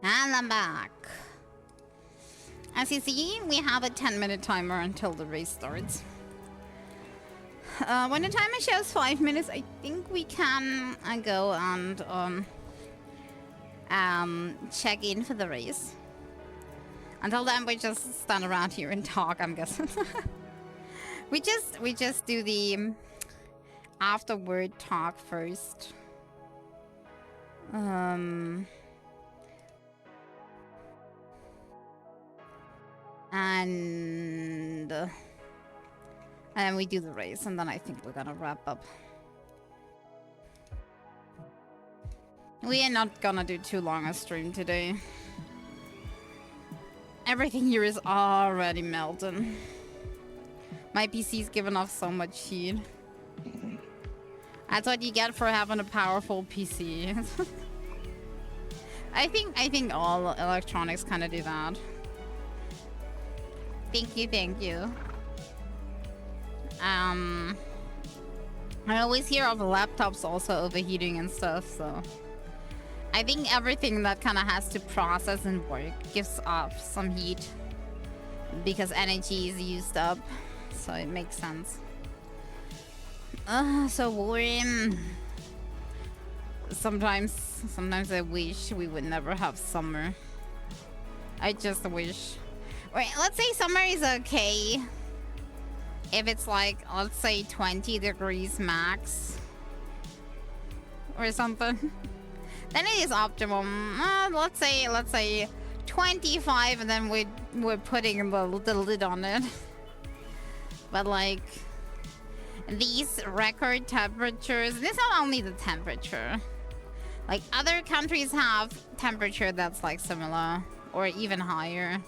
And I'm back. As you see, we have a 10-minute timer until the race starts. When the timer shows 5 minutes, I think we can go and check in for the race. Until then, we just stand around here and talk, I'm guessing. we just do the afterward talk first. And then we do the race, and then I think we're gonna wrap up. We are not gonna do too long a stream today. Everything here is already melting. My PC's given off so much heat. That's what you get for having a powerful PC. I think all electronics kind of do that. Thank you. I always hear of laptops also overheating and stuff, so I think everything that kind of has to process and work gives off some heat because energy is used up, so it makes sense. So warm. Sometimes I wish we would never have summer. I just wish. Wait, let's say summer is okay if it's like, let's say 20 degrees max or something. Then it is optimum. Let's say 25, and then we're putting the lid on it. But like these record temperatures, and it's not only the temperature. Like other countries have temperature that's like similar or even higher,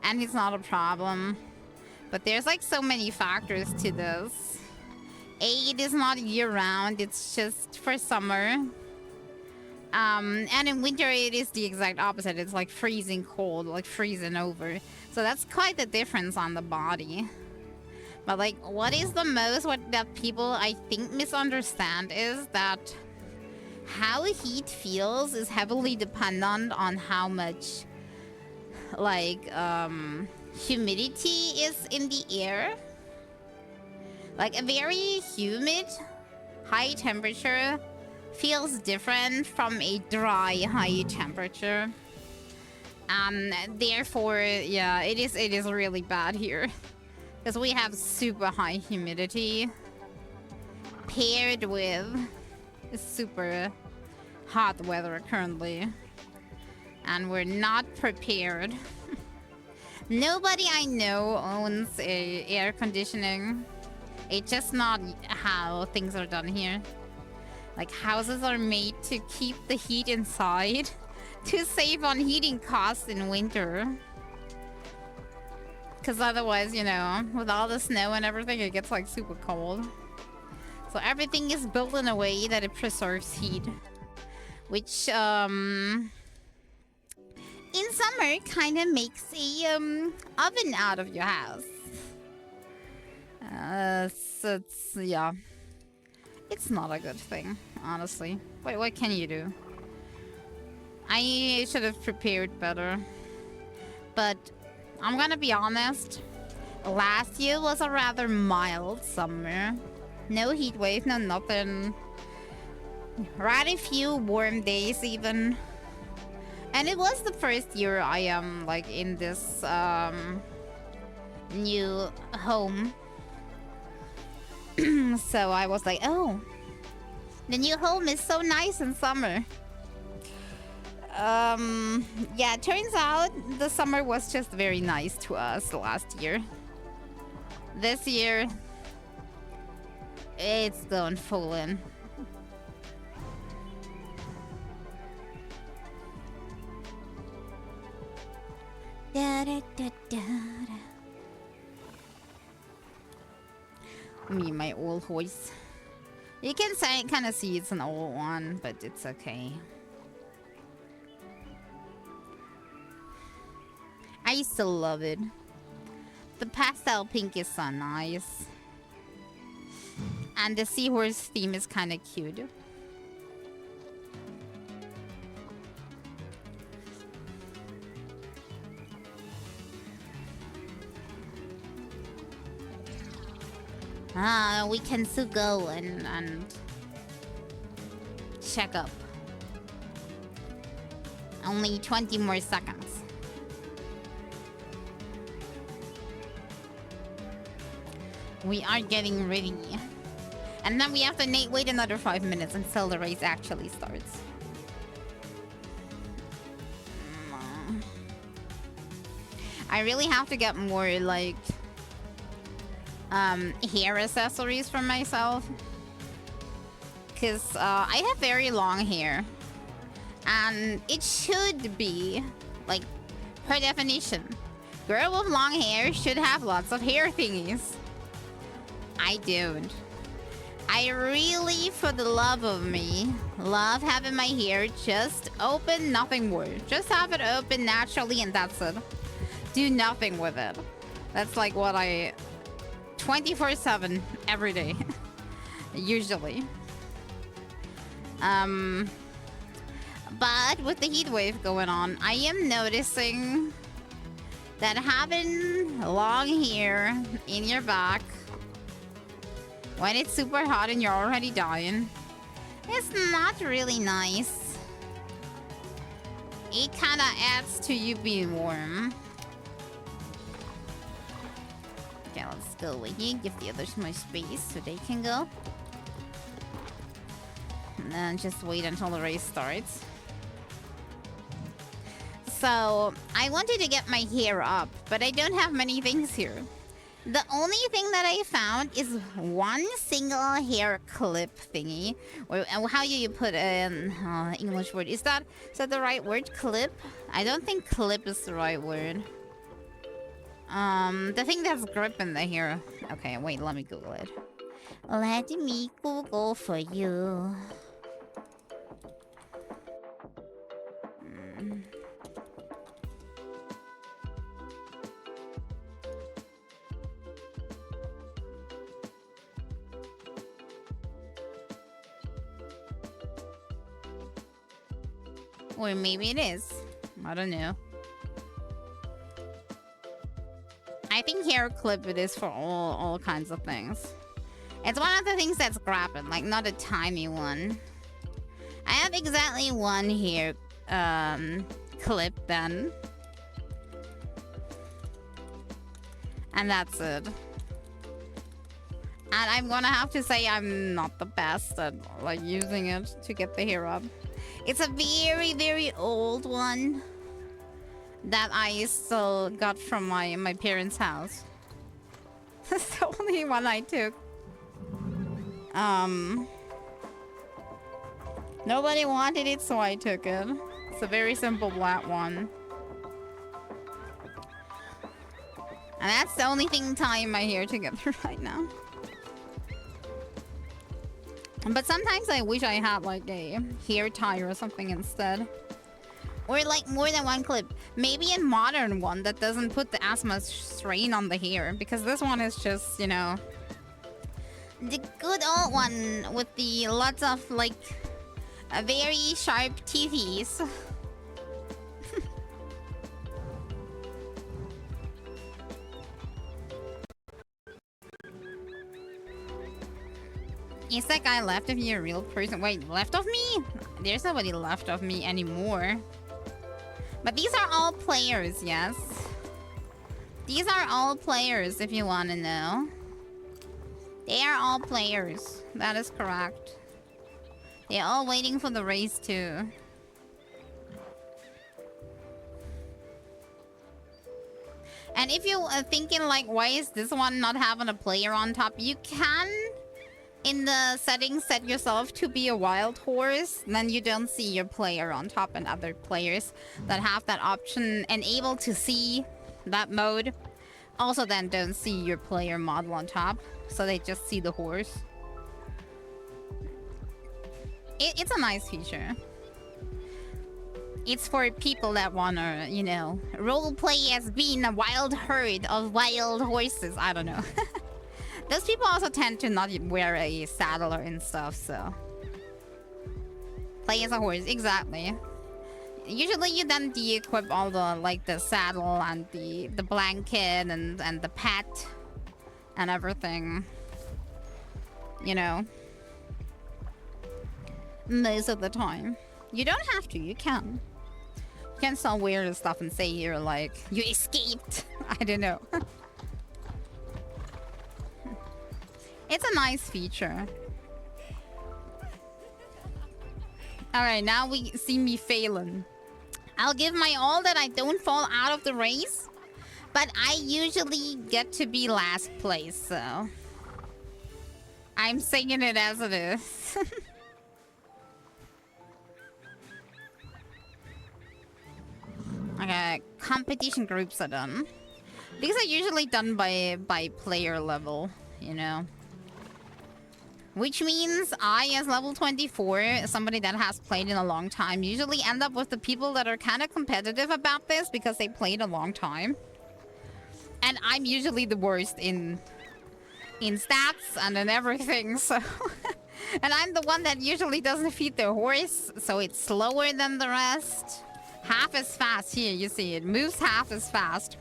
and it's not a problem. But there's like so many factors to this. It is not year-round, it's just for summer. And in winter it is the exact opposite. It's like freezing cold, like freezing over. So that's quite the difference on the body. But like, what is the most that people I think misunderstand is that how heat feels is heavily dependent on how much like humidity is in the air. Like a very humid high temperature feels different from a dry high temperature. Therefore, yeah, it is really bad here because we have super high humidity paired with super hot weather currently, and we're not prepared. Nobody I know owns a air conditioning. It's just not how things are done here. Like houses are made to keep the heat inside to save on heating costs in winter. Because otherwise, you know, with all the snow and everything, it gets like super cold. So everything is built in a way that it preserves heat. Which, in summer, kind of makes a oven out of your house. So it's, yeah. It's not a good thing, honestly. Wait, what can you do? I should have prepared better. But I'm gonna be honest. Last year was a rather mild summer. No heat wave, no nothing. Rather few warm days even. And it was the first year I am like in this new home. So I was like, oh, the new home is so nice in summer. Yeah, it turns out the summer was just very nice to us last year. This year, it's gone full in. Da, da, da, da, da. Me, my old horse. You can kind of see it's an old one, but it's okay. I still love it. The pastel pink is so nice. And the seahorse theme is kind of cute. We can still go and check up. Only 20 more seconds. We are getting ready. And then we have to wait another 5 minutes until the race actually starts. I really have to get more, like, hair accessories for myself. Because I have very long hair. And it should be, like, per definition, girl with long hair should have lots of hair thingies. I don't. I really, for the love of me, love having my hair just open, nothing more. Just have it open naturally and that's it. Do nothing with it. That's like what I... 24/7, every day. Usually. But with the heat wave going on, I am noticing that having long hair in your back when it's super hot and you're already dying, it's not really nice. It kind of adds to you being warm. Okay, let's go away here. Give the others more space so they can go. And then just wait until the race starts. So, I wanted to get my hair up, but I don't have many things here. The only thing that I found is one single hair clip thingy. Or how do you put an English word? Is that the right word? Clip? I don't think clip is the right word. The thing that's gripping the hair. Okay, wait, let me Google it. Let me Google for you. Or maybe it is. I don't know. I think hair clip it is for all kinds of things. It's one of the things that's grabbing, like not a tiny one. I have exactly one hair clip then. And that's it. And I'm gonna have to say I'm not the best at like using it to get the hair up. It's a very, very old one that I still got from my parents' house. That's the only one I took. Nobody wanted it, so I took it. It's a very simple black one. And that's the only thing tying my hair together right now. But sometimes I wish I had like a hair tie or something instead. Or like more than one clip. Maybe a modern one that doesn't put as much strain on the hair. Because this one is just, you know, the good old one with the lots of like a very sharp teethies. Is that guy left of you a real person? Wait, left of me? There's nobody left of me anymore. But these are all players, yes? These are all players, if you want to know. They are all players. That is correct. They're all waiting for the race, too. And if you are thinking, like, why is this one not having a player on top? You can... in the settings, set yourself to be a wild horse, then you don't see your player on top, and other players that have that option and able to see that mode also then don't see your player model on top, so they just see the horse. It's a nice feature. It's for people that wanna, you know, roleplay as being a wild herd of wild horses. I don't know. Those people also tend to not wear a saddle and stuff, so... Play as a horse, exactly. Usually you then de-equip all the, like, the saddle and the blanket and the pet and everything. You know? Most of the time. You don't have to, you can. You can sound weird and stuff and say you're like, you escaped. I don't know. It's a nice feature. Alright, now we see me failing. I'll give my all that I don't fall out of the race. But I usually get to be last place, so... I'm saying it as it is. Okay, competition groups are done. These are usually done by player level, you know. Which means I, as level 24, somebody that has played in a long time, usually end up with the people that are kind of competitive about this because they played a long time. And I'm usually the worst in stats and in everything, so... And I'm the one that usually doesn't feed their horse, so it's slower than the rest. Half as fast. Here, you see, it moves half as fast.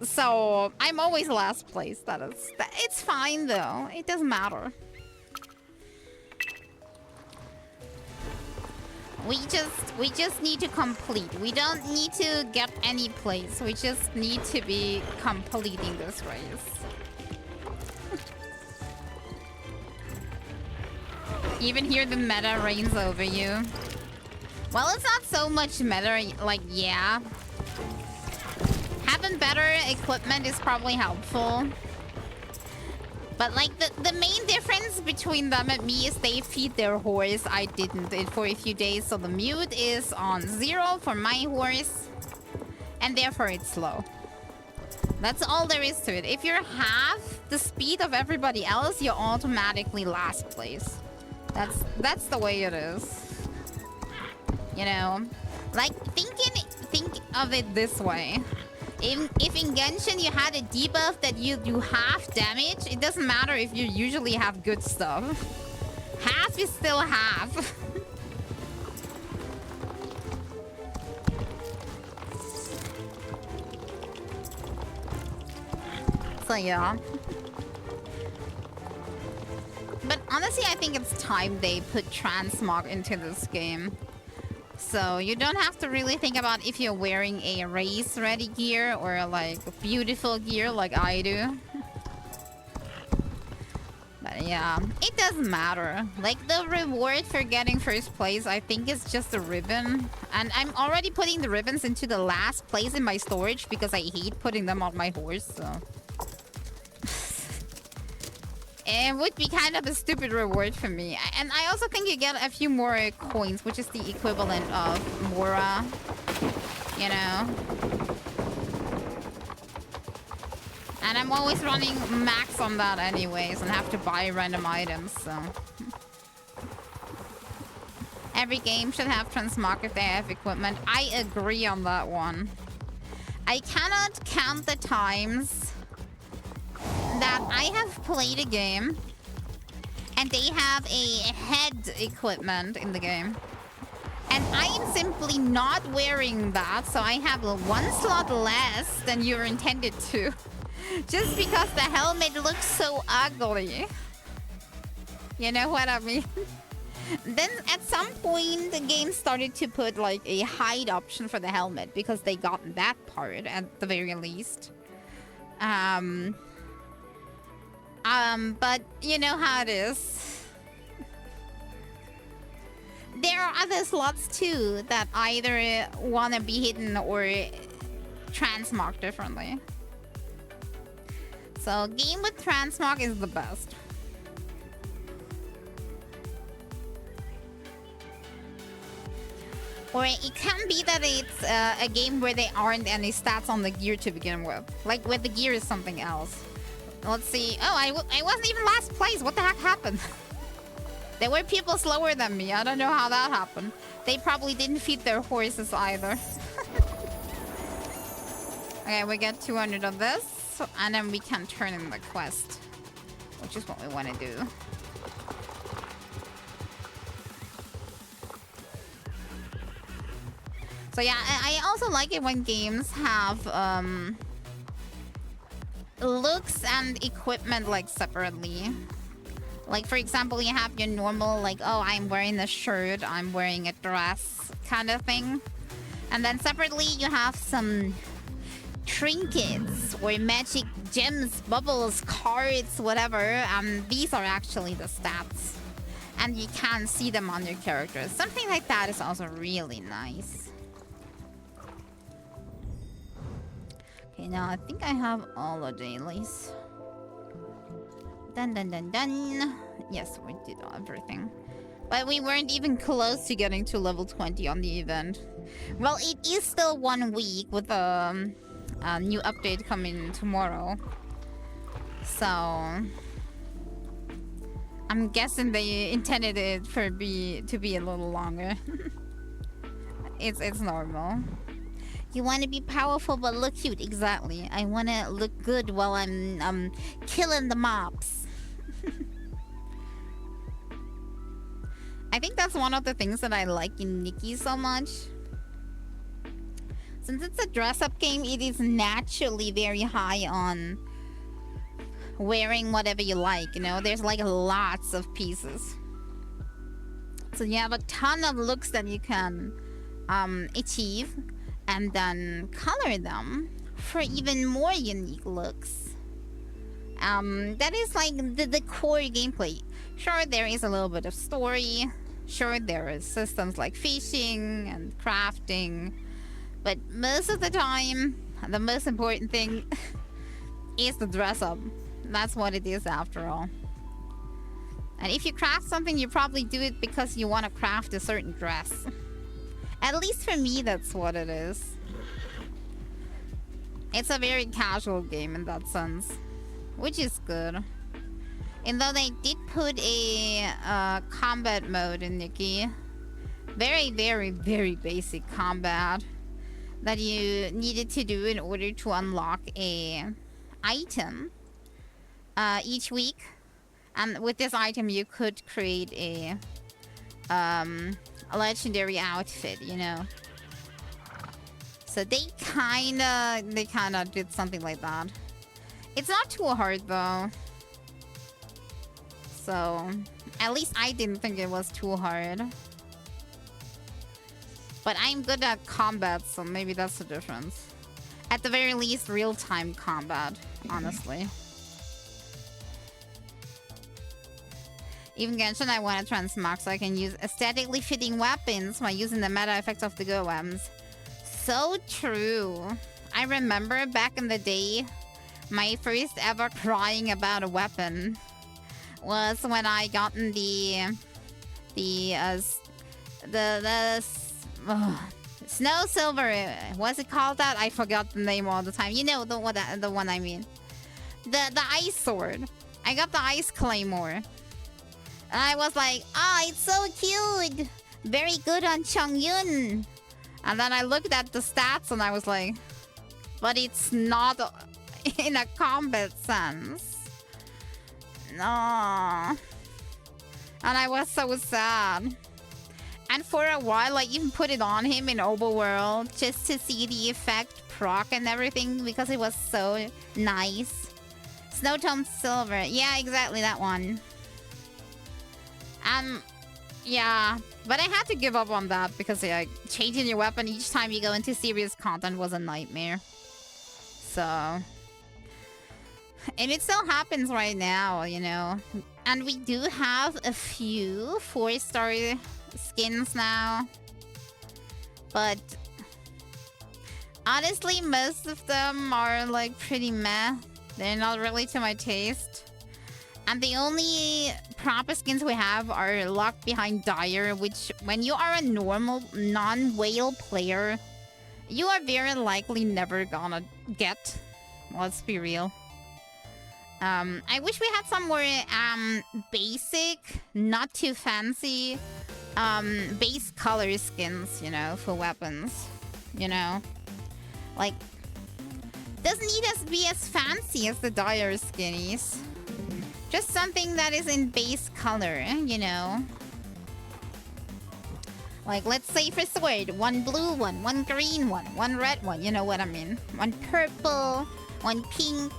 So, I'm always last place. It's fine, though. It doesn't matter. We just need to complete. We don't need to get any place. We just need to be completing this race. Even here the meta reigns over you. Well, it's not so much meta, like, yeah. Having better equipment is probably helpful. But, like, the main difference between them and me is they feed their horse. I didn't for a few days, so the mute is on 0 for my horse. And therefore it's slow. That's all there is to it. If you're half the speed of everybody else, you're automatically last place. That's the way it is. You know? Like, think of it this way. If in Genshin you had a debuff that you do half damage, it doesn't matter if you usually have good stuff. Half is still half. So yeah. But honestly, I think it's time they put transmog into this game. So you don't have to really think about if you're wearing a race-ready gear or like beautiful gear like I do. But yeah, it doesn't matter. Like the reward for getting first place, I think is just a ribbon. And I'm already putting the ribbons into the last place in my storage because I hate putting them on my horse, so... It would be kind of a stupid reward for me. And I also think you get a few more coins, which is the equivalent of Mora. You know? And I'm always running max on that anyways and have to buy random items, so... Every game should have transmog if they have equipment. I agree on that one. I cannot count the times that I have played a game and they have a head equipment in the game and I am simply not wearing that, so I have one slot less than you're intended to just because the helmet looks so ugly. You know what I mean? Then at some point the game started to put like a hide option for the helmet because they got that part at the very least. But you know how it is. There are other slots too that either want to be hidden or transmog differently. So game with transmog is the best. Or it can be that it's a game where there aren't any stats on the gear to begin with. Like with the gear is something else. Let's see. Oh, I wasn't even last place. What the heck happened? There were people slower than me. I don't know how that happened. They probably didn't feed their horses either. Okay, we get 200 of this. And then we can turn in the quest. Which is what we want to do. So yeah, I also like it when games have looks and equipment like separately. Like, for example, you have your normal, like, oh, I'm wearing a shirt, I'm wearing a dress kind of thing. And then separately, you have some trinkets or magic gems, bubbles, cards, whatever. These are actually the stats. And you can see them on your characters. Something like that is also really nice. Okay, now I think I have all the dailies. Dun dun dun dun. Yes, we did everything. But we weren't even close to getting to level 20 on the event. Well, it is still 1 week with a new update coming tomorrow. So I'm guessing they intended it to be a little longer. It's normal. You want to be powerful but look cute. Exactly. I want to look good while I'm killing the mobs. I think that's one of the things that I like in Nikki so much. Since it's a dress-up game, it is naturally very high on wearing whatever you like, you know? There's like lots of pieces. So you have a ton of looks that you can achieve and then color them for even more unique looks. That is like the core gameplay. Sure, there is a little bit of story. Sure, there is systems like fishing and crafting. But most of the time, the most important thing is the dress up. That's what it is after all. And if you craft something, you probably do it because you want to craft a certain dress. At least for me, that's what it is. It's a very casual game in that sense, which is good. And though they did put a combat mode in Nikki, very, very, very basic combat that you needed to do in order to unlock a item each week. And with this item, you could create a legendary outfit, you know. So they kinda did something like that. It's not too hard though. So at least I didn't think it was too hard. But I'm good at combat, so maybe that's the difference. At the very least, real-time combat, honestly. Even Genshin, I want to transmog so I can use aesthetically fitting weapons while using the meta effects of the GoEms. So true. I remember back in the day, my first ever crying about a weapon was when I gotten the Snow Silver. What's it called that? I forgot the name all the time. You know the one I mean. The ice sword. I got the ice claymore. And I was like, it's so cute. Very good on Chongyun. And then I looked at the stats and I was like, but it's not in a combat sense. No. And I was so sad. And for a while, I even put it on him in Overworld just to see the effect proc and everything because it was so nice. Snowtone Silver. Yeah, exactly that one. Yeah. But I had to give up on that because changing your weapon each time you go into serious content was a nightmare. So... And it still happens right now, you know. And we do have a few 4-star skins now. But honestly, most of them are like pretty meh. They're not really to my taste. And the only proper skins we have are locked behind Dire, which when you are a normal non-whale player, you are very likely never gonna get. Let's be real. I wish we had some more basic, not too fancy base color skins, you know, for weapons. You know? Like, doesn't need to be as fancy as the Dire skinnies. Just something that is in base color, you know? Like, let's say for sword, one blue one, one green one red one, you know what I mean? One purple, one pink.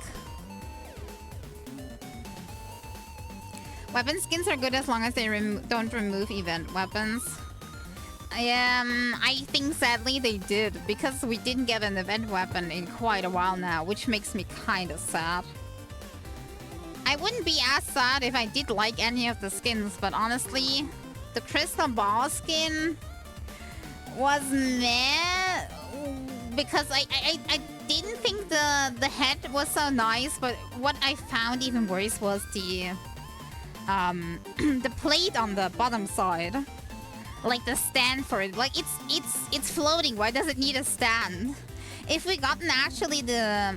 Weapon skins are good as long as they don't remove event weapons. I think sadly they did, because we didn't get an event weapon in quite a while now, which makes me kind of sad. I wouldn't be as sad if I did like any of the skins, but honestly, the crystal ball skin was meh, because I didn't think the head was so nice, but what I found even worse was the the plate on the bottom side. Like the stand for it. Like it's floating. Why does it need a stand? If we gotten actually the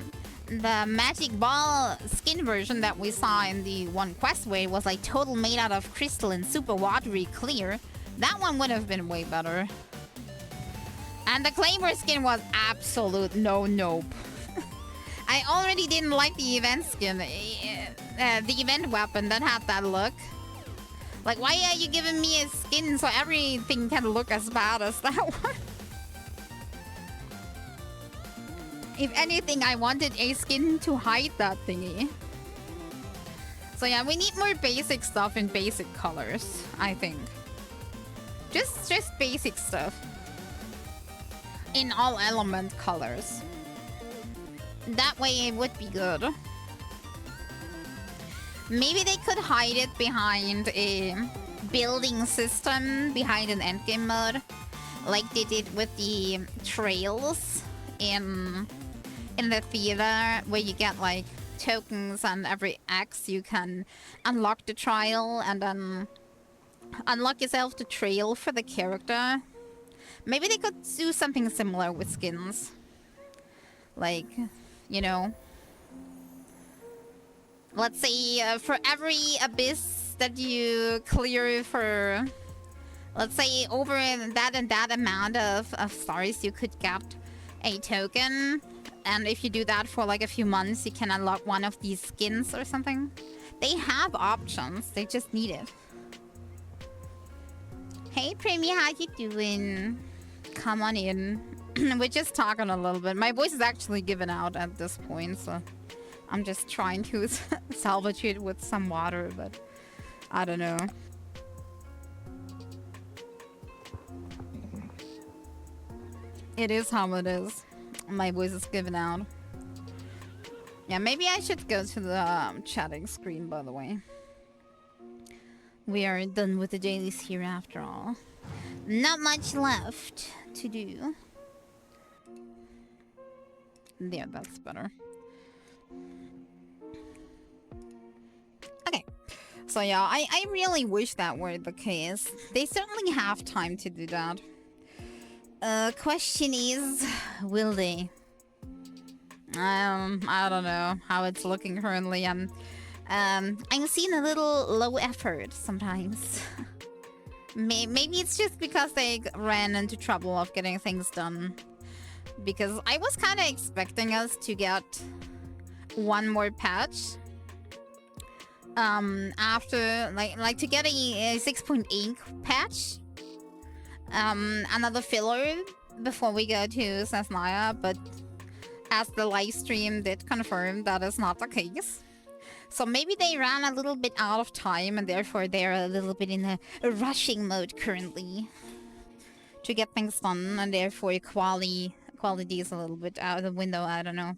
magic ball skin version that we saw in the one quest where it was like total made out of crystal and super watery clear, that one would have been way better. And the Claymore skin was absolute nope. I already didn't like the event skin, the event weapon that had that look. Like, why are you giving me a skin so everything can look as bad as that one? If anything, I wanted a skin to hide that thingy. So yeah, we need more basic stuff in basic colors, I think. Just basic stuff. In all element colors. That way it would be good. Maybe they could hide it behind a building system, behind an endgame mode, like they did with the trails in the theater, where you get like tokens and every X you can unlock the trial and then unlock yourself the trail for the character. Maybe they could do something similar with skins. Like, you know, let's say for every abyss that you clear for, let's say over that and that amount of stars, you could get a token. And if you do that for like a few months, you can unlock one of these skins or something. They have options, they just need it. Hey Premi, how you doing? Come on in. We're just talking a little bit. My voice is actually given out at this point, so I'm just trying to salvage it with some water, but I don't know. It is how it is. My voice is given out. Yeah, maybe I should go to the chatting screen, by the way. We are done with the dailies here after all. Not much left to do. Yeah, that's better. Okay. So yeah, I really wish that were the case. They certainly have time to do that. Question is, will they? I don't know how it's looking currently. I'm seeing a little low effort sometimes. Maybe it's just because they ran into trouble of getting things done. Because I was kind of expecting us to get one more patch. After, like to get a 6.8 patch. Another filler before we go to Sasnaya, but as the live stream did confirm, that is not the case. So maybe they ran a little bit out of time and therefore they're a little bit in a rushing mode currently to get things done, and therefore quality is a little bit out of the window. I don't know.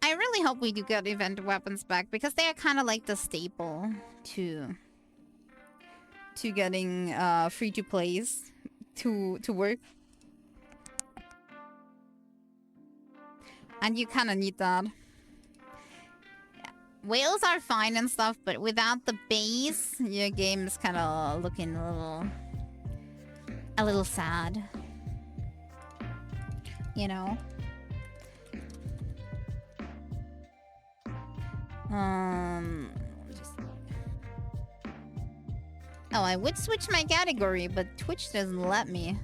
I really hope we do get event weapons back, because they are kind of like the staple to getting free-to-plays to work. And you kind of need that. Yeah. Whales are fine and stuff, but without the base, your game is kind of looking a little sad. You know? Oh, I would switch my category, but Twitch doesn't let me.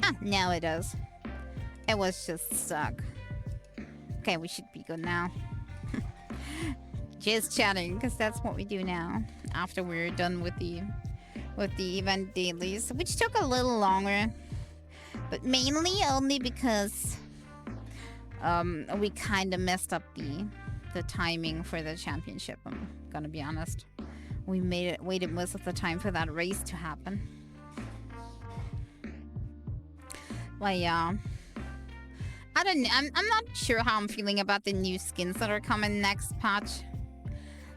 Ah, now it does. It was just stuck. Okay, we should be good now. Just chatting, because that's what we do now. After we're done with the event dailies, which took a little longer. But mainly only because we kind of messed up the timing for the championship. I'm gonna be honest. We waited most of the time for that race to happen. But yeah, I don't know. I'm not sure how I'm feeling about the new skins that are coming next patch.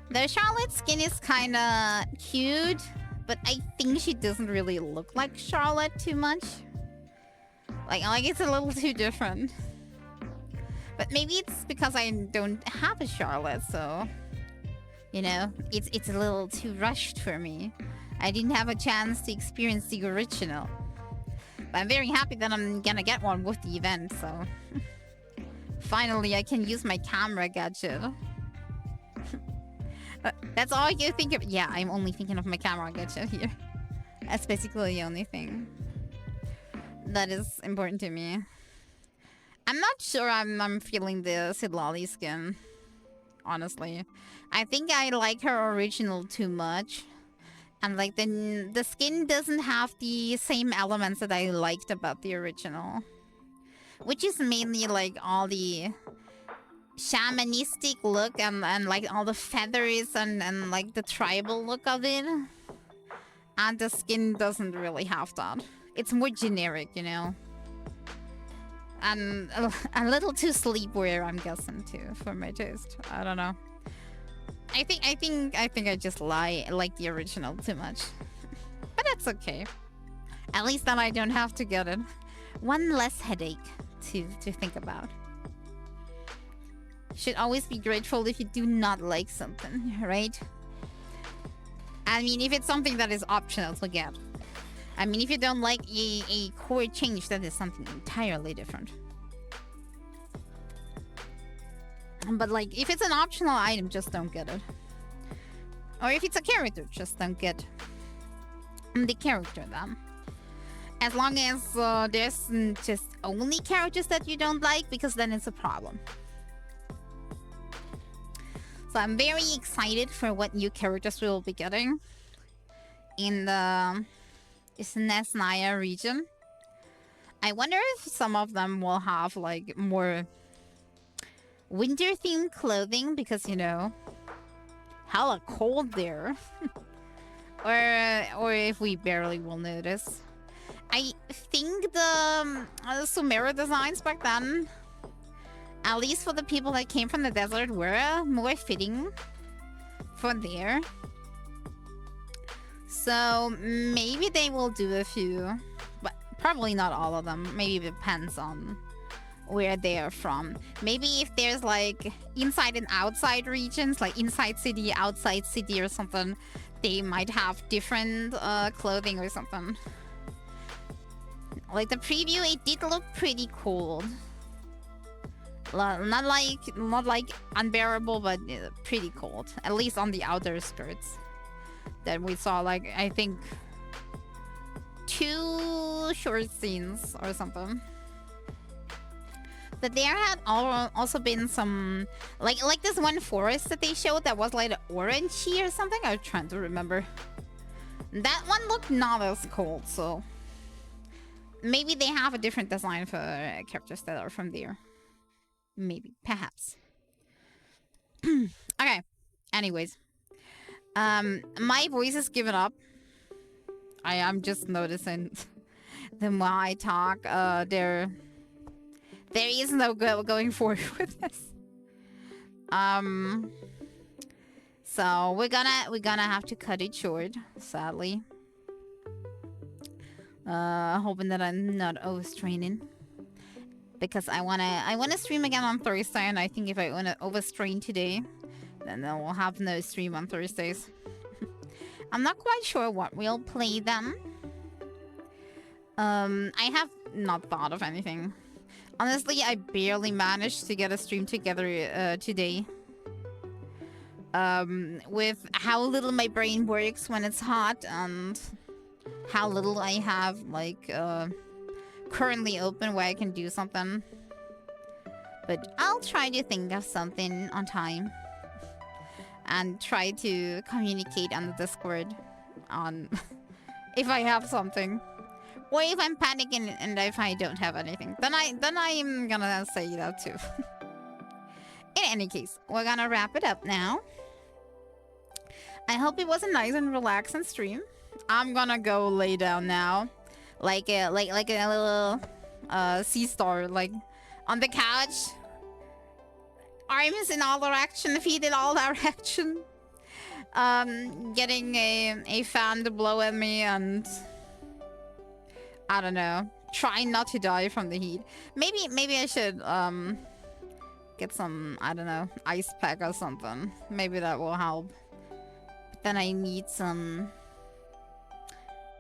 The Charlotte skin is kind of cute, but I think she doesn't really look like Charlotte too much. Like it's a little too different. But maybe it's because I don't have a Charlotte, so you know, it's a little too rushed for me. I didn't have a chance to experience the original. But I'm very happy that I'm gonna get one with the event, so finally I can use my camera gadget. That's all you think of? Yeah, I'm only thinking of my camera gadget here. That's basically the only thing that is important to me. I'm not sure I'm feeling the Sidlali skin, honestly. I think I like her original too much. And like the skin doesn't have the same elements that I liked about the original. Which is mainly like all the shamanistic look and like all the feathers and like the tribal look of it. And the skin doesn't really have that. It's more generic, you know. And a little too sleepwear, I'm guessing too, for my taste. I don't know. I think I just like the original too much. But that's okay. At least then I don't have to get it. One less headache to think about. Should always be grateful if you do not like something, right? I mean, if it's something that is optional to get. I mean, if you don't like a core change, that is something entirely different. But like, if it's an optional item, just don't get it. Or if it's a character, just don't get the character then. As long as there's just only characters that you don't like, because then it's a problem. So I'm very excited for what new characters we will be getting in the Nesnaya region. I wonder if some of them will have like more winter themed clothing, because you know, hella cold there. or if we barely will notice. I think the Sumeru designs back then, at least for the people that came from the desert, were more fitting for there. So maybe they will do a few, but probably not all of them. Maybe it depends on where they are from. Maybe if there's like inside and outside regions, like inside city, outside city or something, they might have different clothing or something. Like the preview, it did look pretty cool. Not like unbearable, but pretty cold. At least on the outer skirts. That we saw, like, I think 2 short scenes or something. But there had also been some like this one forest that they showed that was like orangey or something. I'm trying to remember. That one looked not as cold, so maybe they have a different design for characters that are from there. Maybe, perhaps. Okay. Anyways, my voice is giving up. I am just noticing the more I talk, there is no going forward with this. So we're gonna have to cut it short, sadly. Hoping that I'm not overstraining, because I wanna stream again on Thursday, and I think if I wanna overstrain today, then I will have no stream on Thursdays. I'm not quite sure what we'll play then. I have not thought of anything. Honestly, I barely managed to get a stream together today. With how little my brain works when it's hot, and how little I have like currently open where I can do something. But I'll try to think of something on time. And try to communicate on the Discord on if I have something. Or if I'm panicking and if I don't have anything, then I'm gonna say that too. In any case, we're gonna wrap it up now. I hope it was a nice and relaxing stream. I'm gonna go lay down now, like a little sea star, like on the couch, arms in all direction, feet in all direction. Getting a fan to blow at me and I don't know, trying not to die from the heat. Maybe I should get some, I don't know, ice pack or something. Maybe that will help. But then I need some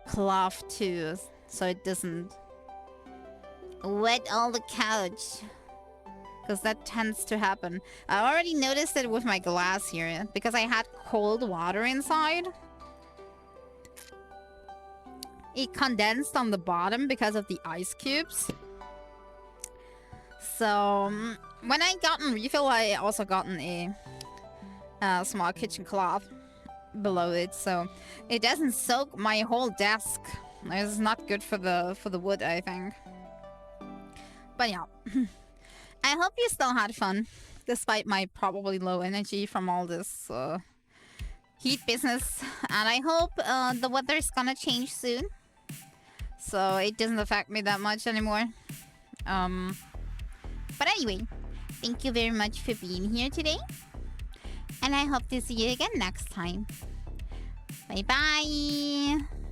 cloth too, so it doesn't wet all the couch. Because that tends to happen. I already noticed it with my glass here, because I had cold water inside. It condensed on the bottom because of the ice cubes. So, when I gotten refill, I also gotten a small kitchen cloth below it, so it doesn't soak my whole desk. It's not good for the wood, I think. But yeah. I hope you still had fun, despite my probably low energy from all this heat business. And I hope the weather is gonna change soon, so it doesn't affect me that much anymore. But anyway, thank you very much for being here today. And I hope to see you again next time. Bye-bye!